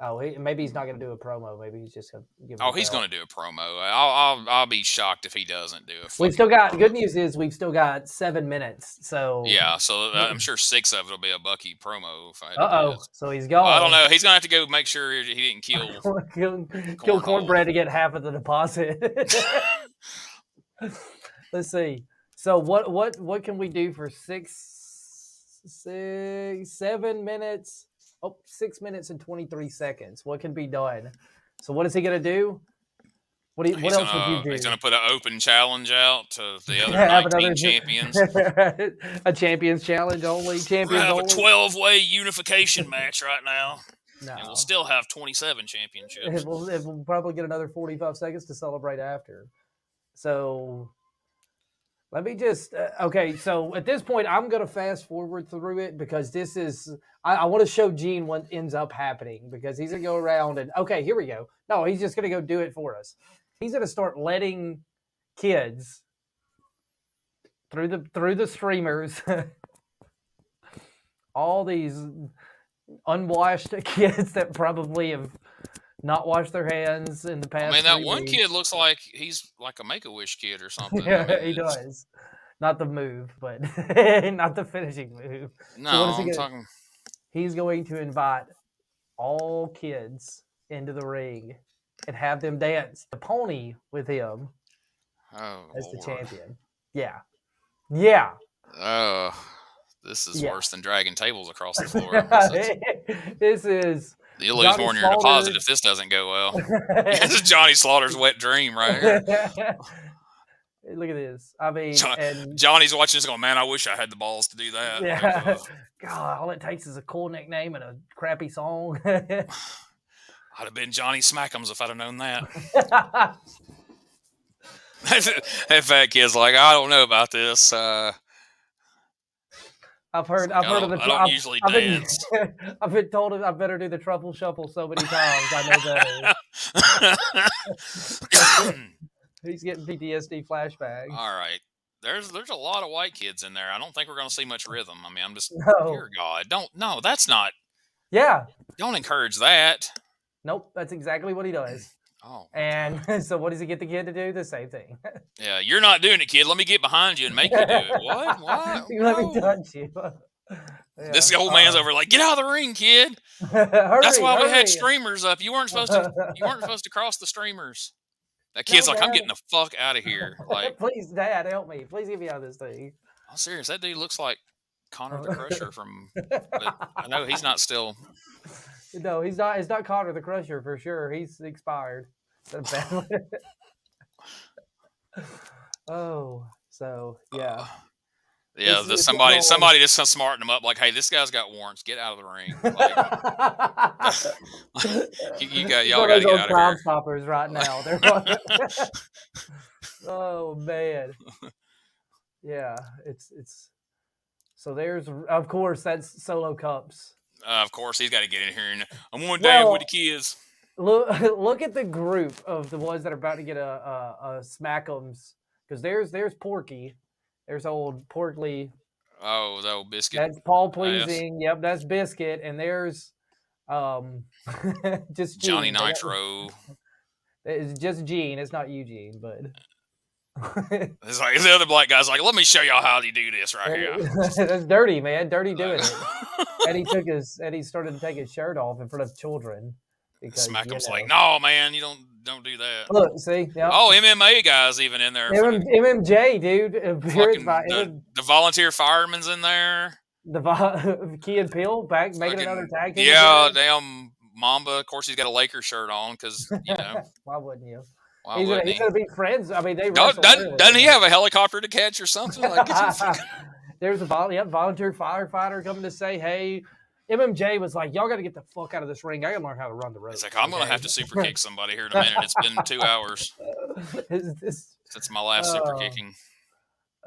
Oh, maybe he's not gonna do a promo. Maybe he's just gonna give. He's gonna do a promo. I'll be shocked if he doesn't do it. We've still got. Good news is we've still got 7 minutes. So yeah, so I'm sure 6 of it will be a Bucky promo. So he's gone. Well, I don't know. He's gonna have to go make sure he didn't kill Cornbread to get half of the deposit. Let's see. So what can we do for 7 minutes? 6 minutes and 23 seconds. What can be done? So what is he gonna do? What else would you do? He's gonna put an open challenge out to the other 19 champions. A champions challenge only. Champions we'll have only. A 12-way unification match right now. No. And we'll still have 27 championships. We'll probably get another 45 seconds to celebrate after. So Let me just okay. So at this point, I'm gonna fast forward through it because this is I want to show Gene what ends up happening because he's gonna go around and okay, here we go. No, he's just gonna go do it for us. He's gonna start letting kids through the streamers, all these unwashed kids that probably have not washed their hands in the I past. mean, that 3 one weeks. kid looks like he's like a Make-A-Wish kid or something. Yeah, I mean, he does. Not the move, but not the finishing move. No, So what is he I'm gonna? talking. He's going to invite all kids into the ring and have them dance the pony with him Oh as the Lord. champion. Yeah, yeah. Oh, this is Yeah. worse than dragging tables across the floor. This is You'll lose Johnny more than your Slaughter. deposit if this doesn't go well. This is Johnny Slaughter's wet dream right here. Look at this. I mean, and Johnny's watching this going, man, I wish I had the balls to do that. yeah. Like, God, all it takes is a cool nickname and a crappy song. I'd have been Johnny Smack'ems if I'd have known that. That fat kid's like, I don't know about this. I've heard of the. I don't usually dance. I've been told I better do the truffle shuffle so many times. I know better. He's getting PTSD flashbacks. All right. There's a lot of white kids in there. I don't think we're going to see much rhythm. I mean, I'm just, No. dear God. No, that's not. Yeah. Don't encourage that. Nope. That's exactly what he does. Oh. And so what does he get the kid to do? The same thing. Yeah, you're not doing it, kid. Let me get behind you and make you do it. What? Let me touch you. Yeah. This old man's over like, get out of the ring, kid. Hurry, That's why we hurry. had streamers up. You weren't supposed to cross the streamers. That kid's No, like, I'm Dad. getting the fuck out of here. Like, Please, Dad, help me. Please get me out of this thing. I'm serious. That dude looks like Connor the Crusher from. But I know he's not still. No, he's not. It's not Connor the Crusher for sure. He's expired. Oh, so yeah. Yeah, It's somebody all- just smarten him up. Like, hey, this guy's got warrants. Get out of the ring. Like, y'all got to get out of Crime here. Stoppers right now. They're oh man, yeah. It's so there's of course that's Solo Cups. Of course, he's got to get in here. And I'm going down with the kids. Look at the group of the ones that are about to get a Smack'ems because there's Porky. There's old Portly. Oh, the old Biscuit. That's Paul Pleasing. Yep, that's Biscuit. And there's just Gene. Johnny Nitro. It's just Gene. It's not Eugene, but It's like the other black guy's like, let me show y'all how you do this right here. that's Dirty, man. Dirty doing it. And he started to take his shirt off in front of children. Because, Smack'em's like, no, man, you don't do that. Look, see? Yep. Oh, MMA guys even in there. MMJ, dude. The volunteer fireman's in there. The Key and Peele back making another tag team. Yeah, damn Mamba. Of course, he's got a Lakers shirt on because, you know. Why wouldn't you? Why He's wouldn't going to be friends. I mean, they doesn't he have a helicopter to catch or something? Like, there's a volunteer firefighter coming to say, hey, MMJ was like, y'all got to get the fuck out of this ring. I got to learn how to run the rope. It's like, I'm going to have to super kick somebody here in a minute. It's been 2 hours since my last super kicking.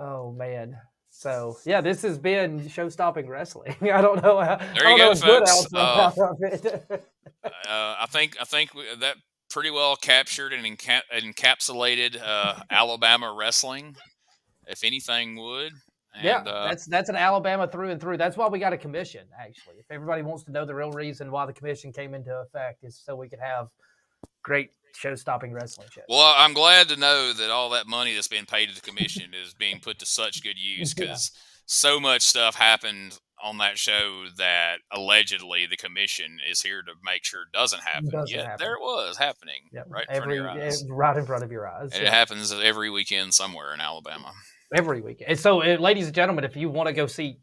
Oh, man. So, yeah, this has been show-stopping wrestling. I don't know how. There you go, folks. I think that pretty well captured and encapsulated Alabama wrestling, if anything would. And, yeah, that's an Alabama through and through. That's why we got a commission, actually. If everybody wants to know the real reason why the commission came into effect is so we could have great show-stopping wrestling shows. Well, I'm glad to know that all that money that's being paid to the commission is being put to such good use because so much stuff happened on that show that allegedly the commission is here to make sure doesn't happen. There it was happening right in front of your eyes. Right in front of your eyes. And it happens every weekend somewhere in Alabama. Every weekend. And so, ladies and gentlemen, if you want to go see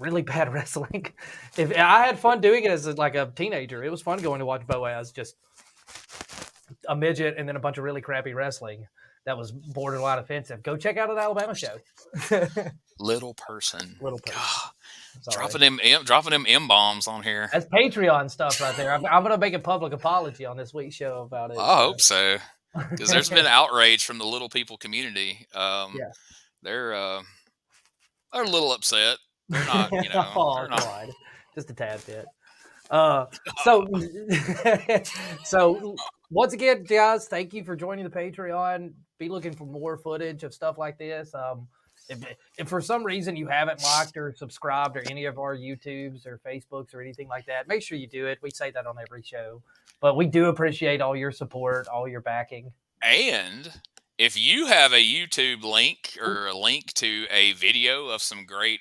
really bad wrestling, if I had fun doing it as like a teenager, it was fun going to watch Boaz, just a midget and then a bunch of really crappy wrestling that was borderline offensive. Go check out an Alabama show. Little person. God, dropping them M-bombs on here. That's Patreon stuff right there. I'm going to make a public apology on this week's show about it. I hope so. Because there's been outrage from the little people community. they're a little upset. They're not, Oh they're not. God, just a tad bit. So, so once again, guys, thank you for joining the Patreon. Be looking for more footage of stuff like this. If for some reason you haven't liked or subscribed or any of our YouTubes or Facebooks or anything like that, make sure you do it. We say that on every show, but we do appreciate all your support, all your backing. And if you have a YouTube link or a link to a video of some great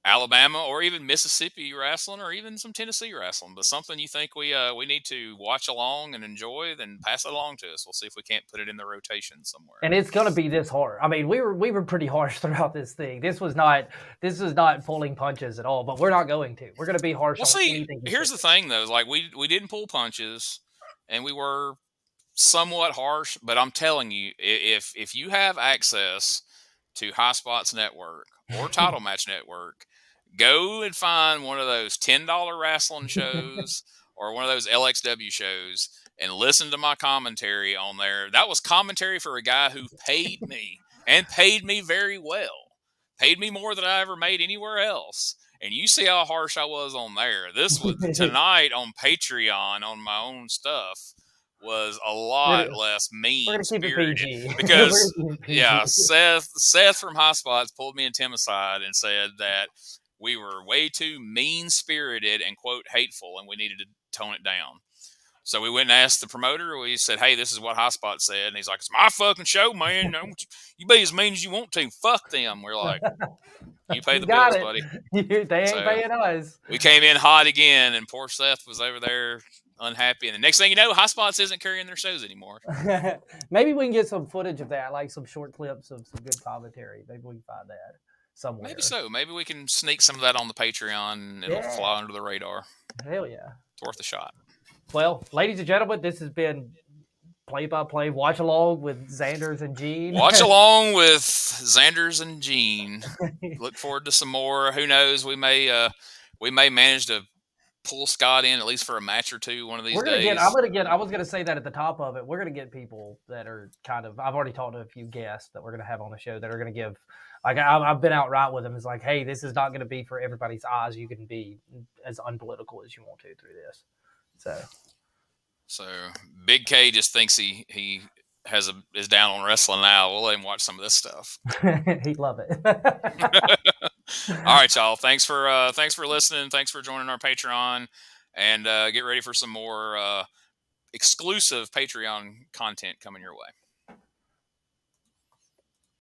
Alabama or even Mississippi wrestling or even some Tennessee wrestling, but something you think we need to watch along and enjoy, then pass it along to us. We'll see if we can't put it in the rotation somewhere. And it's going to be this hard. I mean, we were pretty harsh throughout this thing. This was not pulling punches at all. But we're not going to. We're going to be harsh on anything. Here's the thing, though. Like we didn't pull punches, and we were somewhat harsh. But I'm telling you, if you have access to High Spots Network or Title Match Network, go and find one of those $10 wrestling shows or one of those LXW shows and listen to my commentary on there. That was commentary for a guy who paid me and paid me very well. Paid me more than I ever made anywhere else. And you see how harsh I was on there. This was tonight on Patreon on my own stuff was a lot less mean-spirited because Seth from High Spots pulled me and Tim aside and said that we were way too mean-spirited and, quote, hateful, and we needed to tone it down. So we went and asked the promoter. We said, hey, this is what High Spot said. And he's like, it's my fucking show, man. You be as mean as you want to. Fuck them. We're like, you pay the bills, buddy. They ain't paying us. We came in hot again, and poor Seth was over there unhappy. And the next thing you know, High Spots isn't carrying their shows anymore. Maybe we can get some footage of that, like some short clips of some good commentary. Maybe we can find that somewhere. Maybe so. Maybe we can sneak some of that on the Patreon, and it'll fly under the radar. Hell yeah. It's worth a shot. Well, ladies and gentlemen, this has been play-by-play watch along with Xanders and Gene. Watch along with Xanders and Gene. Look forward to some more. Who knows? We may manage to pull Scott in at least for a match or two one of these days. I was gonna say that at the top of it. We're gonna get people that are kind of. I've already talked to a few guests that we're gonna have on the show that are gonna give. Like I've been outright with them. It's like, hey, this is not gonna be for everybody's eyes. You can be as unpolitical as you want to through this. So Big K just thinks he is down on wrestling now. We'll let him watch some of this stuff. He'd love it. All right, y'all. Thanks for listening. Thanks for joining our Patreon, and get ready for some more exclusive Patreon content coming your way.